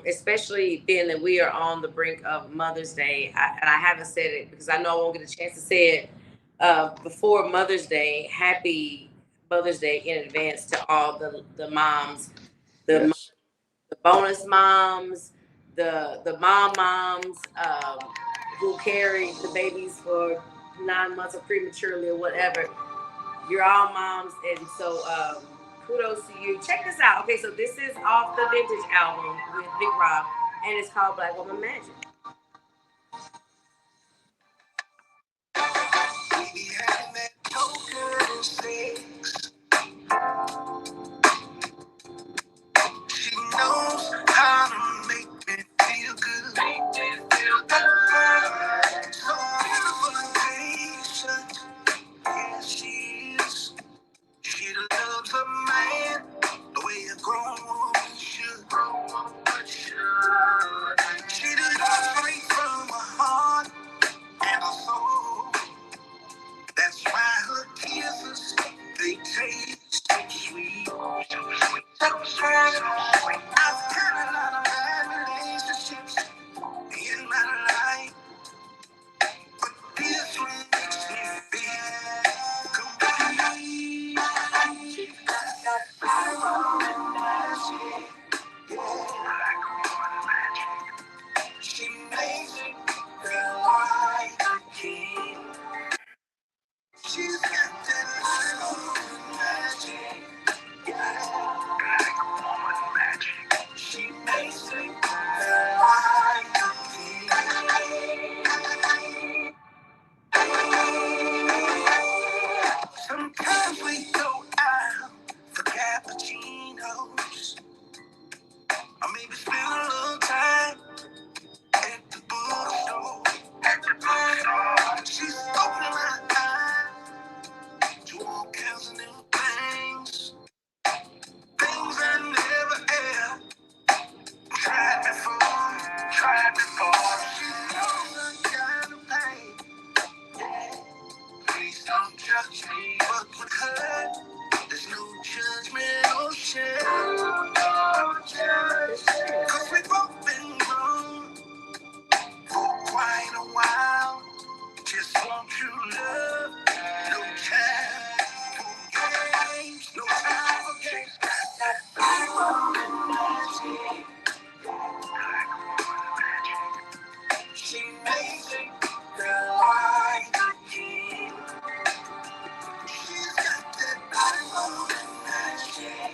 Especially being that we are on the brink of Mother's Day, and I haven't said it because I know I won't get a chance to say it before Mother's Day. Happy Mother's Day in advance to all the moms, the bonus moms, the moms who carried the babies for 9 months or prematurely or whatever. You're all moms, and so kudos to you. Check this out. Okay, so this is off the Vintage album with Big Rob, and it's called Black Woman Magic. She knows how to make me feel good. So beautiful and patient. Yeah, she is. She loves a man the way a grown woman should. She does in a while. Just want you love. No time for games. No time for games. Black woman magic. She makes it feel like a king. She's got that black woman magic.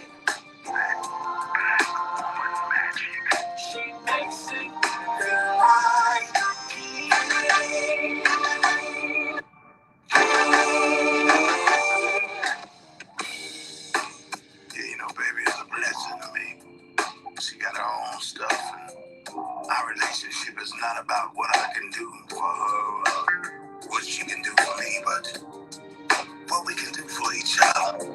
She makes it feel like a king. Yeah, you know, baby, it's a blessing to me. She got her own stuff. And our relationship is not about what I can do for her or what she can do for me, but what we can do for each other.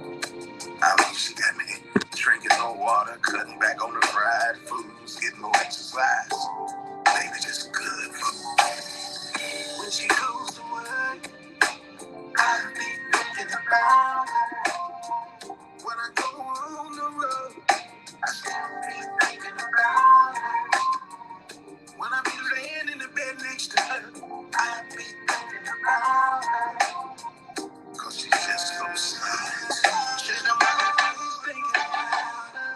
I mean, she got me drinking more water, cutting back on the fried foods, getting more exercise. Baby, just good for me. When she goes to work, I'll be thinking about her. When I go on the road, I still be thinking about her. When I be laying in the bed next to her, I be thinking about her. Cause she's just so sweet. She's the man always thinking about her.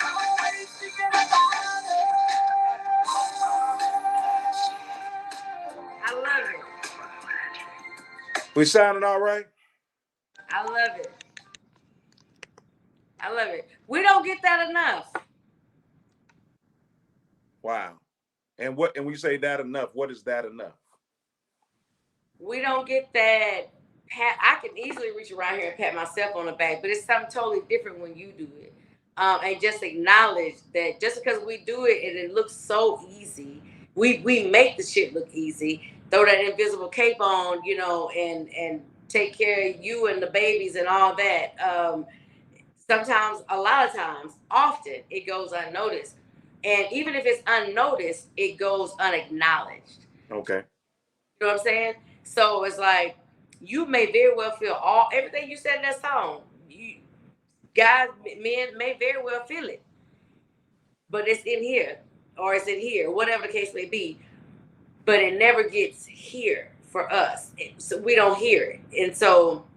Always thinking about her. I love it. We sounding all right? I love it. I love it. We don't get that enough. Wow. And when you say that enough, what is that enough? We don't get that. I can easily reach around here and pat myself on the back, but it's something totally different when you do it. And just acknowledge that just because we do it and it looks so easy, we make the shit look easy. Throw that invisible cape on, you know, and take care of you and the babies and all that. Sometimes, a lot of times, often it goes unnoticed. And even if it's unnoticed, it goes unacknowledged. Okay. You know what I'm saying? So it's like you may very well feel everything you said in that song. You guys, men may very well feel it, but it's in here or it's in here, whatever the case may be. But it never gets here for us, so we don't hear it. And so,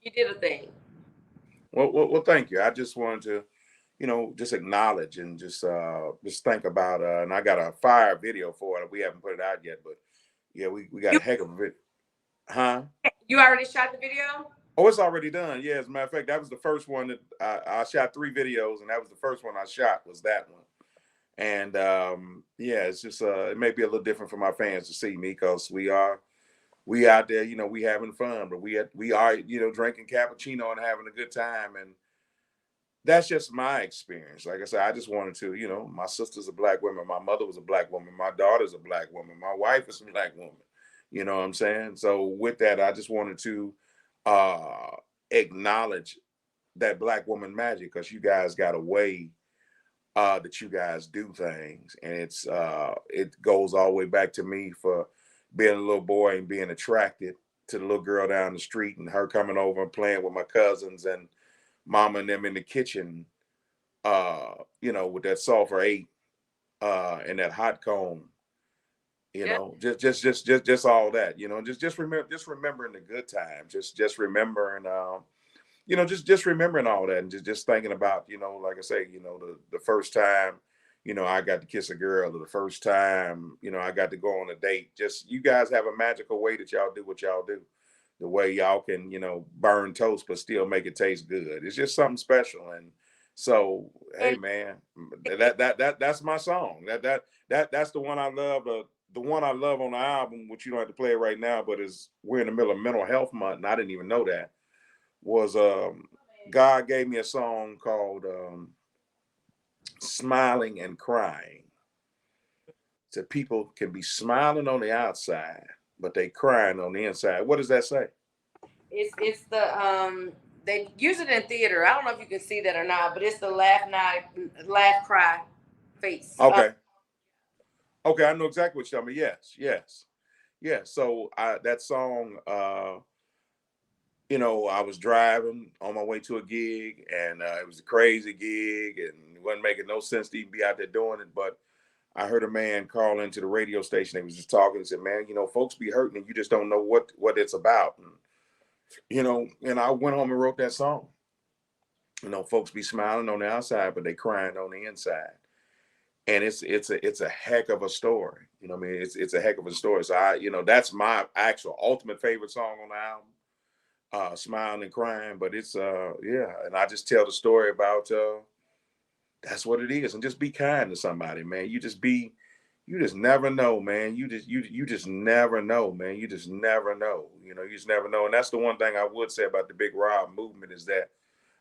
you did a thing. Well, thank you. I just wanted to, just acknowledge and just think about. And I got a fire video for it. We haven't put it out yet, but yeah, we got a heck of a video. Huh? You already shot the video? Oh, it's already done. Yeah, as a matter of fact, that was the first one that I shot 3 videos, and that was the first one I shot was that one. And yeah, it's just it may be a little different for my fans to see me because we out there, we having fun, but we are, drinking cappuccino and having a good time. And that's just my experience. Like I said, I just wanted to, my sister's a Black woman. My mother was a Black woman. My daughter's a Black woman. My wife is a Black woman. You know what I'm saying? So with that, I just wanted to acknowledge that Black woman magic because you guys got a way that you guys do things. And it goes all the way back to me for being a little boy and being attracted to the little girl down the street and her coming over and playing with my cousins and mama and them in the kitchen, with that sulfur 8 and that hot comb, just all that, just remembering the good times, just remembering, just remembering all that and just thinking about, like I say, the first time, I got to kiss a girl, or the first time, I got to go on a date. Just you guys have a magical way that y'all do what y'all do. The way y'all can, burn toast but still make it taste good. It's just something special. And so, hey man, that's my song. That's the one I love. The one I love on the album, which you don't have to play it right now, but we're in the middle of Mental Health Month, and I didn't even know that. Was God gave me a song called Smiling and Crying. So people can be smiling on the outside, but they crying on the inside. What does that say? It's the they use it in theater. I don't know if you can see that or not, but it's the laugh, cry face. Okay. Okay, I know exactly what you're talking about. Yes. So that song, you know, I was driving on my way to a gig, and it was a crazy gig, and it wasn't making no sense to even be out there doing it. But I heard a man call into the radio station. They was just talking and said, "Man, you know, folks be hurting, and you just don't know what it's about." And, you know, and I went home and wrote that song. You know, folks be smiling on the outside, but they crying on the inside. And it's a heck of a story. You know what I mean? It's a heck of a story. So I, you know, that's my actual ultimate favorite song on the album, Smiling and Crying. But it's yeah, and I just tell the story about that's what it is. And just be kind to somebody, man. You just never know, man. You just never know, man. You just never know. You know, you just never know. And that's the one thing I would say about the Big Rob movement is that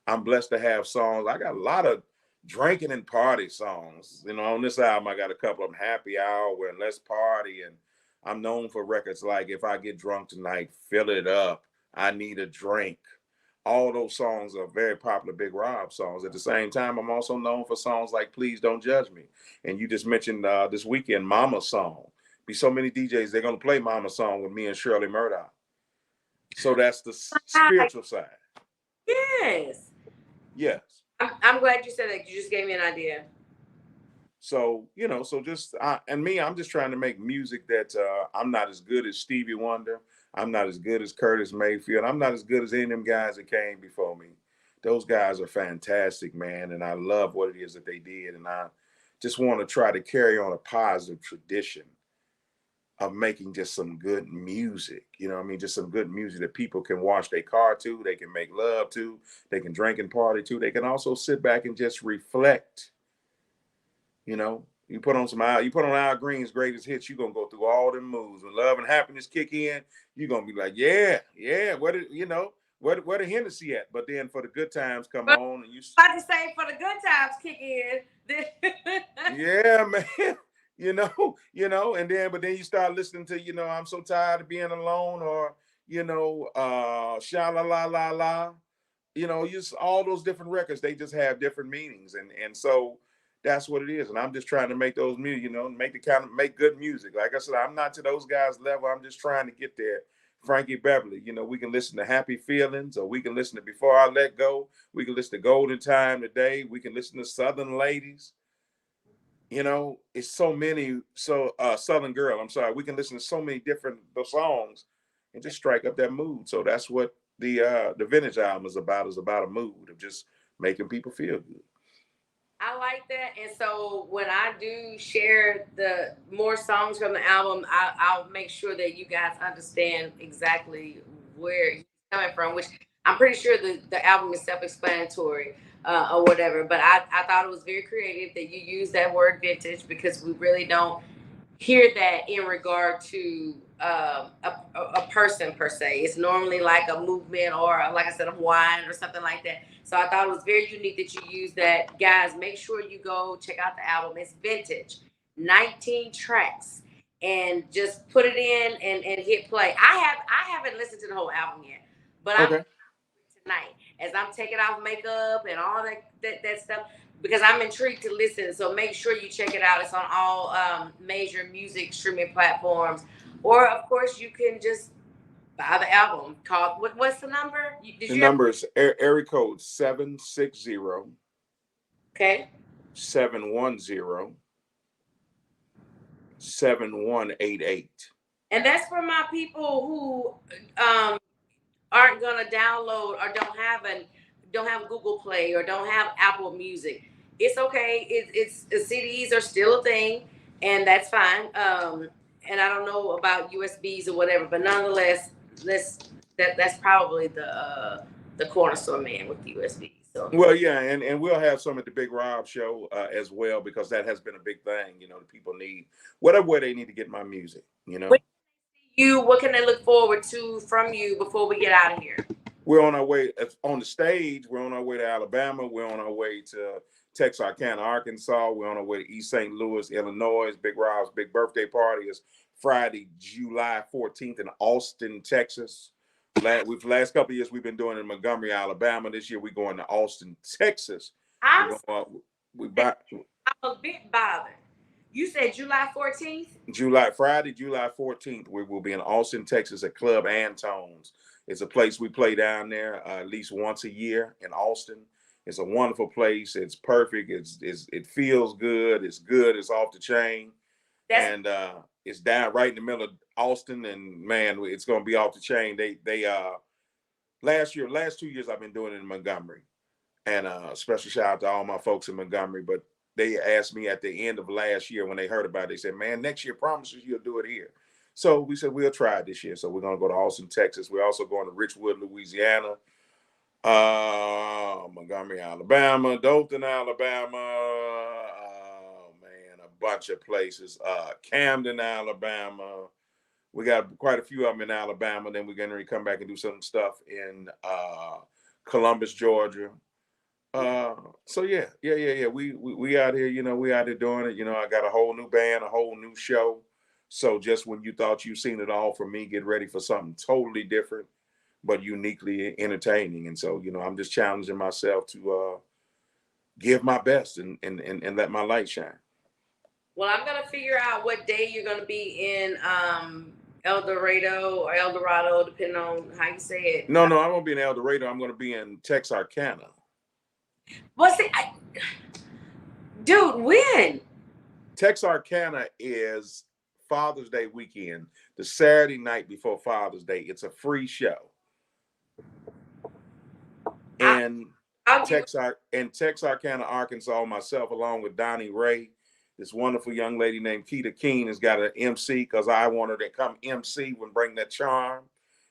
I'm blessed to have songs. I got a lot of drinking and party songs. You know, on this album, I got a couple of them, Happy Hour and Let's Party. And I'm known for records like If I Get Drunk Tonight, Fill It Up, I Need a Drink. All those songs are very popular Big Rob songs. At the same time, I'm also known for songs like Please Don't Judge Me. And you just mentioned this weekend, Mama's Song. Be so many DJs, they're going to play Mama's Song with me and Shirley Murdoch. So that's the spiritual side. Yes. Yes. I'm glad you said that. You just gave me an idea. So, you know, so just, I'm just trying to make music that I'm not as good as Stevie Wonder. I'm not as good as Curtis Mayfield. I'm not as good as any of them guys that came before me. Those guys are fantastic, man. And I love what it is that they did. And I just want to try to carry on a positive tradition of making just some good music. You know what I mean? Just some good music that people can wash their car to, they can make love to, they can drink and party to. They can also sit back and just reflect. You know, you put on Al Green's greatest hits, you're gonna go through all them moves. When love and happiness kick in, you're gonna be like, yeah, where the Hennessy at? But then for the good times come on and you about to say for the good times kick in. Yeah, man. And then you start listening to, I'm so tired of being alone, or, sha la la la la, just all those different records, they just have different meanings. And so that's what it is. And I'm just trying to make those music, make good music. Like I said, I'm not to those guys' level. I'm just trying to get there. Frankie Beverly, we can listen to Happy Feelings, or we can listen to Before I Let Go. We can listen to Golden Time Today. We can listen to Southern Ladies. It's so many. Southern Girl, I'm sorry. We can listen to so many different songs and just strike up that mood. So that's what the Vintage album is about a mood of just making people feel good. I like that. And so when I do share the more songs from the album, I'll make sure that you guys understand exactly where he's coming from, which I'm pretty sure the album is self-explanatory or whatever. But I thought it was very creative that you use that word vintage, because we really don't hear that in regard to a person per se. It's normally like a movement, or like I said, a wine or something like that. So I thought it was very unique that you use that. Guys, make sure you go check out the album. It's Vintage, 19 tracks, and just put it in and hit play. I haven't listened to the whole album yet, but okay. I'm tonight as I'm taking off makeup and all that stuff, because I'm intrigued to listen. So make sure you check it out. It's on all major music streaming platforms, or of course you can just buy the album. Called what's the number? The number is area code 760. Okay. 710 7188. And that's for my people who aren't gonna download or don't have Google Play or don't have Apple Music. It's okay. It's CDs are still a thing, and that's fine. And I don't know about USBs or whatever, but nonetheless, that's probably the cornerstone man with USB. So. Well, yeah, and we'll have some at the Big Rob show as well, because that has been a big thing. The people need whatever way they need to get my music. What can they look forward to from you before we get out of here? We're on our way on the stage. We're on our way to Alabama. We're on our way to Texarkana, Arkansas. We're on our way to East St. Louis, Illinois. Big Rob's big birthday party is Friday, July 14th in Austin, Texas. Last couple of years we've been doing it in Montgomery, Alabama. This year we're going to Austin, Texas. I'm a bit bothered. You said July 14th? Friday, July 14th, we will be in Austin, Texas at Club Antone's. It's a place we play down there at least once a year in Austin. It's a wonderful place. It's perfect. It feels good. It's good. It's off the chain. And it's down right in the middle of Austin. And man, it's gonna be off the chain. They last 2 years I've been doing it in Montgomery. And special shout out to all my folks in Montgomery. But they asked me at the end of last year when they heard about it, they said, man, next year promises you'll do it here. So we said, we'll try it this year. So we're going to go to Austin, Texas. We're also going to Richwood, Louisiana, Montgomery, Alabama, Dothan, Alabama, man, a bunch of places, Camden, Alabama. We got quite a few of them in Alabama. Then we're going to come back and do some stuff in Columbus, Georgia. So yeah. We out here, we out here doing it. I got a whole new band, a whole new show. So just when you thought you've seen it all from me, get ready for something totally different, but uniquely entertaining. And so, I'm just challenging myself to give my best and let my light shine. Well, I'm gonna figure out what day you're gonna be in El Dorado, depending on how you say it. No, I won't be in El Dorado. I'm gonna be in Texarkana. Well, see, dude, when? Texarkana is Father's Day weekend, the Saturday night before Father's Day. It's a free show. And Texarkana, Arkansas, myself, along with Donnie Ray, this wonderful young lady named Keeta has got an MC because I want her to come MC and bring that charm.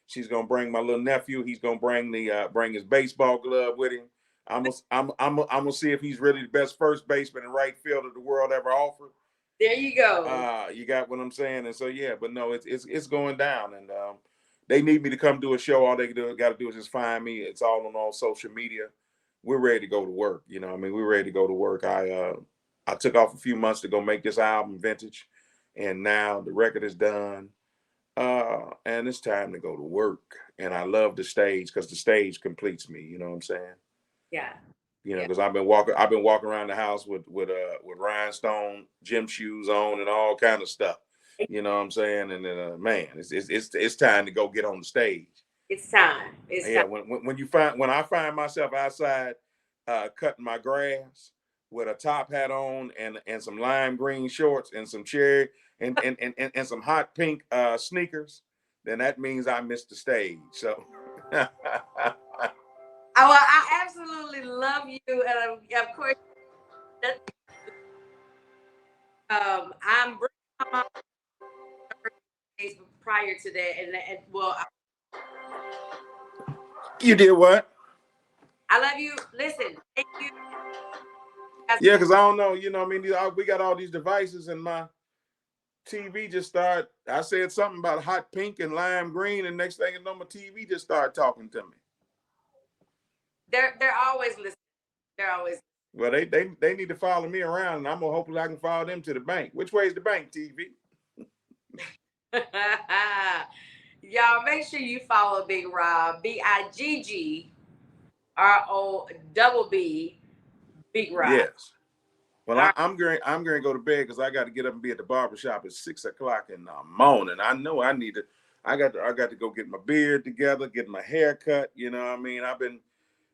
She's gonna bring my little nephew. He's gonna bring bring his baseball glove with him. I'm gonna see if he's really the best first baseman and right fielder the world ever offered. There you go. You got what I'm saying, and so yeah, but no, it's going down, and they need me to come do a show. All they got to do is just find me. It's all on all social media. We're ready to go to work. We're ready to go to work. I took off a few months to go make this album, Vintage, and now the record is done, and it's time to go to work. And I love the stage because the stage completes me. You know what I'm saying? Yeah. Because I've been walking around the house with rhinestone gym shoes on and all kind of stuff. You know what I'm saying? And then man, it's time to go get on the stage. It's time. Yeah. When I find myself outside cutting my grass with a top hat on and some lime green shorts and some cherry and some hot pink sneakers, then that means I missed the stage. So. Well, I absolutely love you, and of course, I'm bringing my prior to that, and well, you did what? I love you. Listen, thank you. Yeah, because I don't know, we got all these devices, and my TV just started. I said something about hot pink and lime green, and next thing you know, my TV just started talking to me. They're always listening. They're always. Well, they need to follow me around, and I'm gonna hopefully I can follow them to the bank. Which way is the bank, TV? Y'all make sure you follow Big Rob, BIGG ROBB, Big Rob. Yes. Well, I'm going to go to bed because I got to get up and be at the barbershop at 6 o'clock in the morning. I know I need to. I got to go get my beard together, get my hair cut. You know what I mean?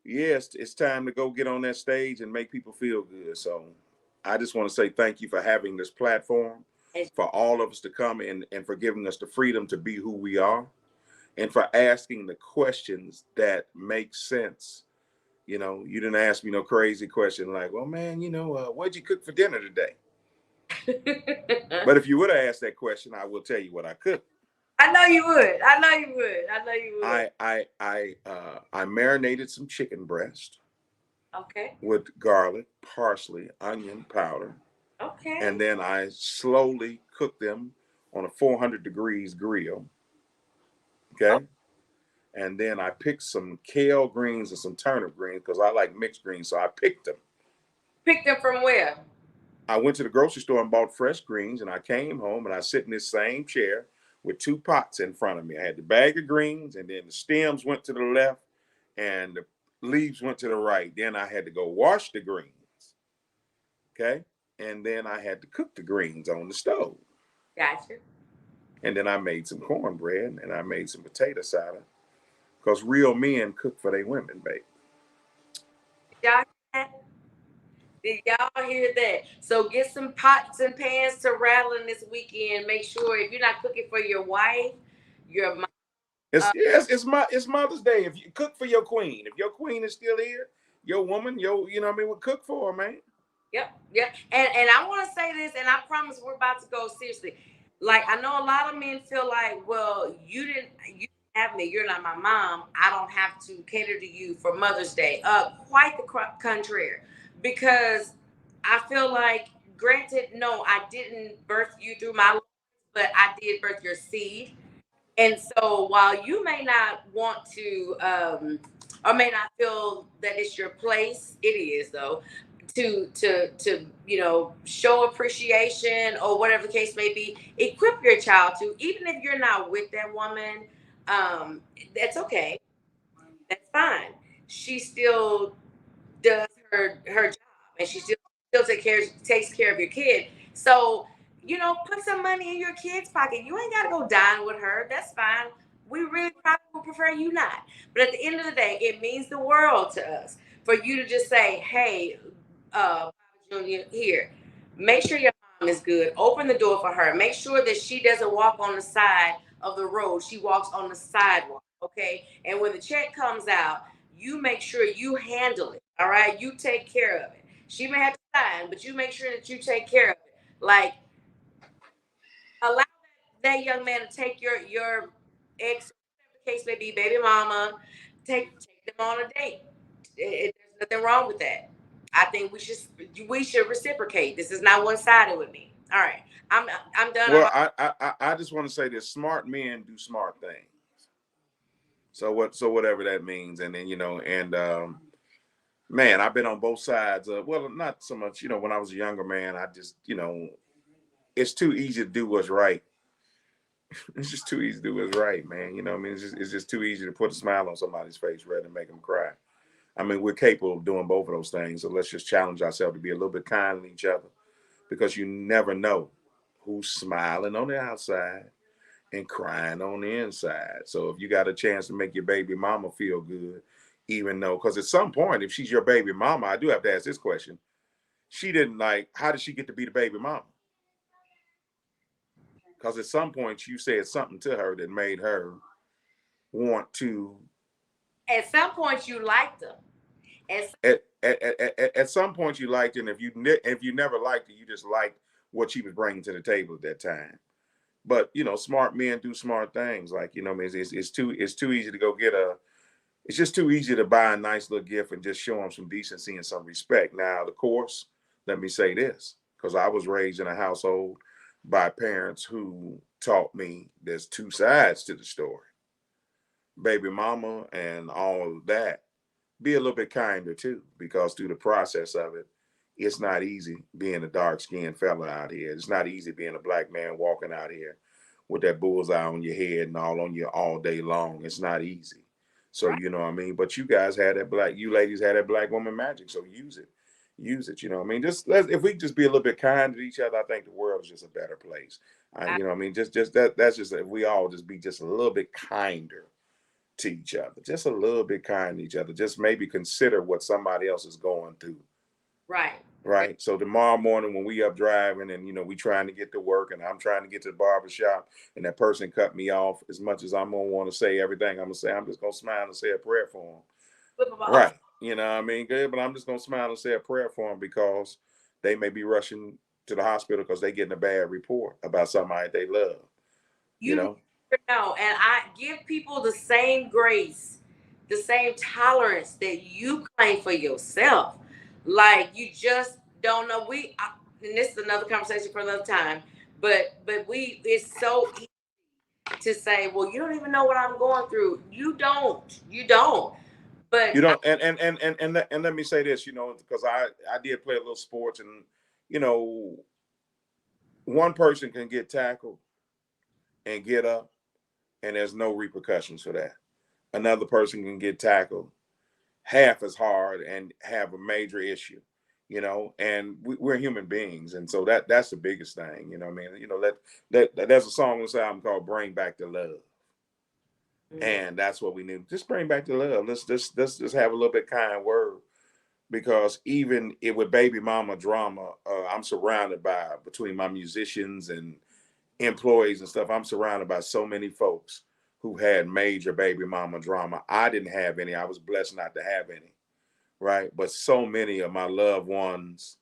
Yes, it's time to go get on that stage and make people feel good. So I just want to say thank you for having this platform, for all of us to come and for giving us the freedom to be who we are, and for asking the questions that make sense. You didn't ask me no crazy question like, well, man, what'd you cook for dinner today? But if you would have asked that question, I will tell you what I cooked. I know you would. I marinated some chicken breast. Okay. With garlic, parsley, onion powder. Okay. And then I slowly cooked them on a 400 degrees grill. Okay. Oh. And then I picked some kale greens and some turnip greens because I like mixed greens. So I picked them. Picked them from where? I went to the grocery store and bought fresh greens, and I came home and I sit in this same chair with two pots in front of me. I had the bag of greens, and then the stems went to the left and the leaves went to the right. Then I had to go wash the greens. Okay. And then I had to cook the greens on the stove. Gotcha. And then I made some cornbread and I made some potato salad because real men cook for their women, baby. Y'all hear that? Did y'all hear that? So get some pots and pans to rattling this weekend. Make sure if you're not cooking for your wife, your mom. It's Mother's Day. If you cook for your queen, if your queen is still here, your woman, you know what I mean, would cook for her, man. Yep. And I want to say this, and I promise we're about to go seriously. Like, I know a lot of men feel like, well, you didn't have me. You're not my mom. I don't have to cater to you for Mother's Day. Quite the contrary, because I feel like, granted, no, I didn't birth you through my life, but I did birth your seed. And so while you may not want to, or may not feel that it's your place, it is though, to show appreciation or whatever the case may be, equip your child to, even if you're not with that woman, that's okay. That's fine. She still does her job, and she still takes care of your kid. So, put some money in your kid's pocket. You ain't gotta go dine with her. That's fine. We really probably would prefer you not. But at the end of the day, it means the world to us for you to just say, hey, Junior, here, make sure your mom is good. Open the door for her. Make sure that she doesn't walk on the side of the road. She walks on the sidewalk. Okay. And when the check comes out, you make sure you handle it. All right. You take care of it. She may have to sign, but you make sure that you take care of it. Like, allow that young man to take your ex, whatever the case may be, baby mama, take them on a date. There's nothing wrong with that. I think we should reciprocate. This is not one sided with me. All right, I'm done. Well, I just want to say this: smart men do smart things. So whatever that means, and then man, I've been on both sides of, well, not so much, when I was a younger man, I just, it's too easy to do what's right. It's just too easy to do what's right, man. You know what I mean? It's just too easy to put a smile on somebody's face rather than make them cry. I mean, we're capable of doing both of those things. So let's just challenge ourselves to be a little bit kind to each other, because you never know who's smiling on the outside and crying on the inside. So if you got a chance to make your baby mama feel good, even though, because at some point, if she's your baby mama, I do have to ask this question. She didn't how did she get to be the baby mama? Because at some point you said something to her that made her want to. At some point, you liked them. At some point you liked it, and if you never liked it, you just liked what she was bringing to the table at that time. But smart men do smart things. Like it's too easy to go get it's just too easy to buy a nice little gift and just show them some decency and some respect. Now, of course, let me say this, because I was raised in a household by parents who taught me there's two sides to the story. Baby mama and all of that. Be a little bit kinder too, because through the process of it, it's not easy being a dark-skinned fella out here. It's not easy being a black man walking out here with that bullseye on your head and all on you all day long. It's not easy. So, you know what I mean? But you guys had you ladies had that black woman magic. So use it. You know what I mean? If we just be a little bit kind to each other, I think the world is just a better place. You know what I mean? That's just, if we all just be just a little bit kinder to each other, just a little bit kind to each other, just maybe consider what somebody else is going through. Right. So tomorrow morning when we up driving and we trying to get to work and I'm trying to get to the barber shop and that person cut me off, as much as I'm gonna want to say everything I'm gonna say, I'm just gonna smile and say a prayer for them. Right. You know what I mean? Good, but I'm just gonna smile and say a prayer for them, because they may be rushing to the hospital because they getting a bad report about somebody they love. You know? No, and I give people the same grace, the same tolerance that you claim for yourself. Like, you just don't know. And this is another conversation for another time. But it's so easy to say, well, you don't even know what I'm going through. You don't. But you don't. And let me say this, because I did play a little sports, and one person can get tackled and get up, and there's no repercussions for that. Another person can get tackled half as hard and have a major issue, and we're human beings. And so that's the biggest thing, what I mean? There's a song on this album called Bring Back the Love. And that's what we need. Just bring back the love. Let's just have a little bit kind word, because even with baby mama drama, I'm surrounded by, between my musicians and employees and stuff, I'm surrounded by so many folks who had major baby mama drama. I didn't have any. I was blessed not to have any, right? But so many of my loved ones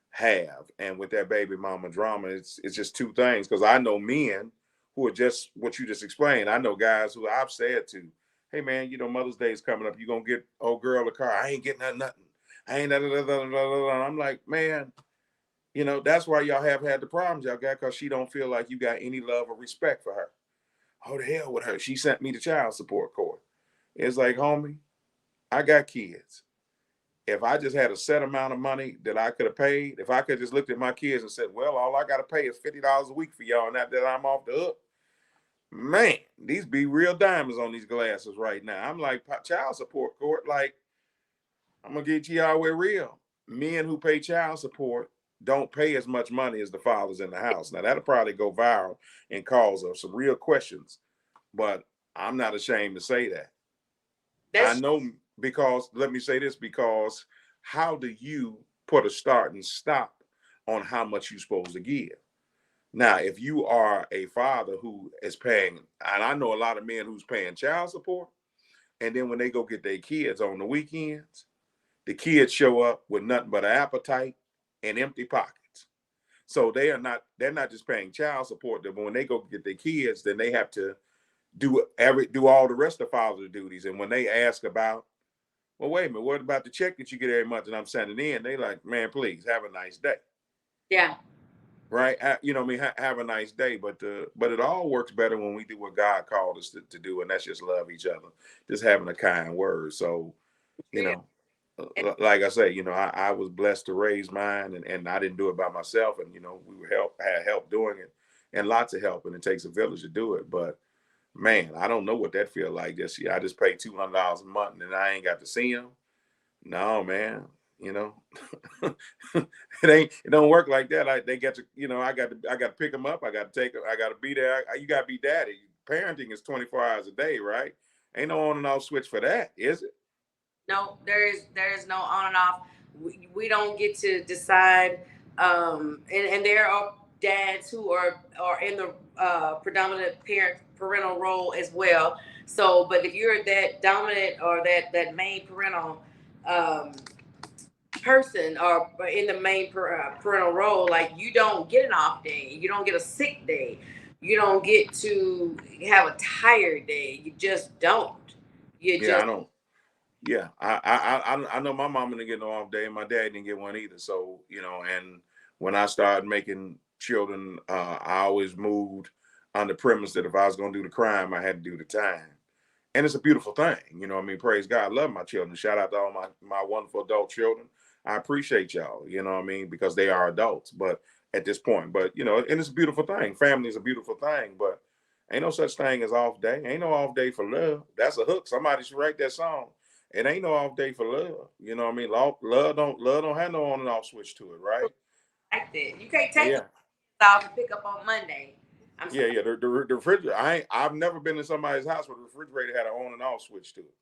have. And with that baby mama drama, it's just two things. Because I know men who are just what you just explained. I know guys who I've said to, hey man, Mother's Day is coming up. You gonna get old girl a car? I ain't getting her nothing. I ain't I'm like, man, that's why y'all have had the problems y'all got, because she don't feel like you got any love or respect for her. Oh, the hell with her. She sent me to child support court. It's like, homie, I got kids. If I just had a set amount of money that I could have paid, if I could just looked at my kids and said, well, all I got to pay is $50 a week for y'all, and that I'm off the hook. Man, these be real diamonds on these glasses right now. I'm like, child support court, like, I'm going to get you all way real. Men who pay child support don't pay as much money as the fathers in the house. Now, that'll probably go viral and cause some real questions, but I'm not ashamed to say that. I know, because let me say this, because how do you put a start and stop on how much you're supposed to give? Now, if you are a father who is paying, and I know a lot of men who's paying child support, and then when they go get their kids on the weekends, the kids show up with nothing but an appetite and empty pockets. So they're not just paying child support, but when they go get their kids, then they have to do all the rest of the father's duties. And when they ask about, well, wait a minute, what about the check that you get every month and I'm sending in? They like, man, please have a nice day. Yeah. Right. Have a nice day. But it all works better when we do what God called us to do. And that's just love each other, just having a kind word. So, like I say, I was blessed to raise mine, and I didn't do it by myself. And, we had help doing it, and lots of help. And it takes a village to do it. But man, I don't know what that feel like this year. I just paid $200 a month and I ain't got to see them. No, man, it don't work like that. They get to, I got to pick them up. I got to take them. I got to be there. You got to be daddy. Parenting is 24 hours a day, right? Ain't no on and off switch for that, is it? No, there is no on and off. We don't get to decide. And there are dads who are in the predominant parental role as well. So, but if you're that dominant or that main parental person, or in the main parental role, like, you don't get an off day, you don't get a sick day, you don't get to have a tired day. You just don't. I don't. Yeah, I know my mama didn't get no off day, and my dad didn't get one either. So, and when I started making children, I always moved on the premise that if I was going to do the crime, I had to do the time. And it's a beautiful thing. Praise God. I love my children. Shout out to all my wonderful adult children. I appreciate y'all, because they are adults. But at this point, and it's a beautiful thing. Family is a beautiful thing, but ain't no such thing as off day. Ain't no off day for love. That's a hook. Somebody should write that song. It ain't no off day for love. Love don't have no on and off switch to it, right? Like that. You can't take it off and pick up on Monday. The refrigerator. I've never been in somebody's house where the refrigerator had an on and off switch to it.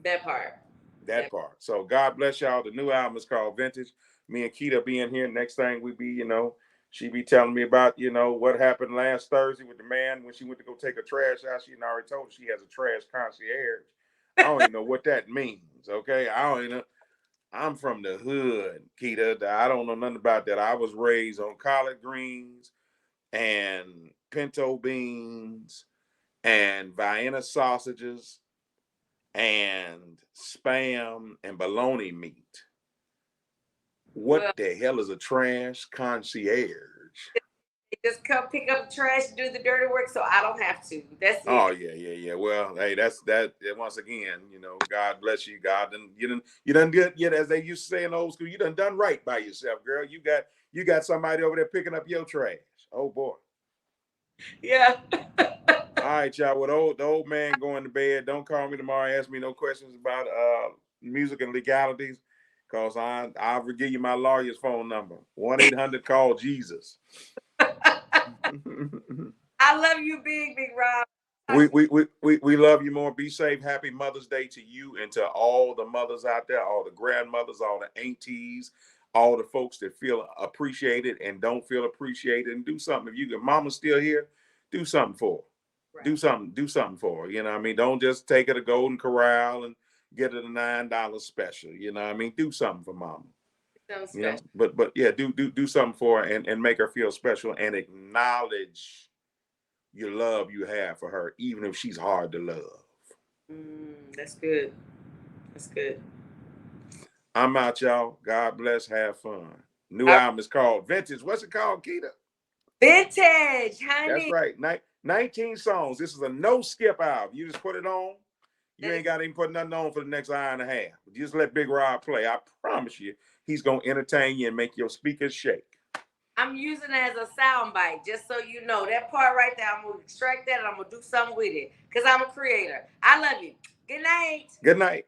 That part. That part. So God bless y'all. The new album is called Vintage. Me and Keeta being here. Next thing we be, she be telling me about, what happened last Thursday with the man when she went to go take a trash out. She already told her she has a trash concierge. I don't even know what that means. Okay. I don't even know. I'm from the hood, Keeta. I don't know nothing about that. I was raised on collard greens and pinto beans and Vienna sausages and spam and bologna meat. What the hell is a trash concierge? Just come pick up the trash and do the dirty work, so I don't have to. That's it. Oh yeah. Well, hey, that's that. Once again, God bless you. God, you done good. Yet, as they used to say in old school, you done right by yourself, girl. You got somebody over there picking up your trash. Oh boy. Yeah. All right, y'all. With the old man going to bed, don't call me tomorrow. Ask me no questions about music and legalities, because I'll give you my lawyer's phone number. 1-800-CALL-JESUS. I love you, big Rob. We love you more. Be safe. Happy Mother's Day to you and to all the mothers out there, all the grandmothers, all the aunties, all the folks that feel appreciated and don't feel appreciated. And do something. If you get mama's still here, do something for her. Right. Do something for her. You know what I mean? Don't just take her to Golden Corral and get her the $9 special. You know what I mean? Do something for mama. You know, but yeah, do something for her and make her feel special and acknowledge your love you have for her, even if she's hard to love. That's good. That's good. I'm out, y'all. God bless. Have fun. New album is called Vintage. What's it called, Keeta? Vintage, honey. That's right. 19 songs. This is a no skip album. You just put it on. You ain't got to even put nothing on for the next hour and a half. Just let Big Rob play. I promise you, he's going to entertain you and make your speakers shake. I'm using it as a sound bite, just so you know. That part right there, I'm going to extract that and I'm going to do something with it because I'm a creator. I love you. Good night. Good night.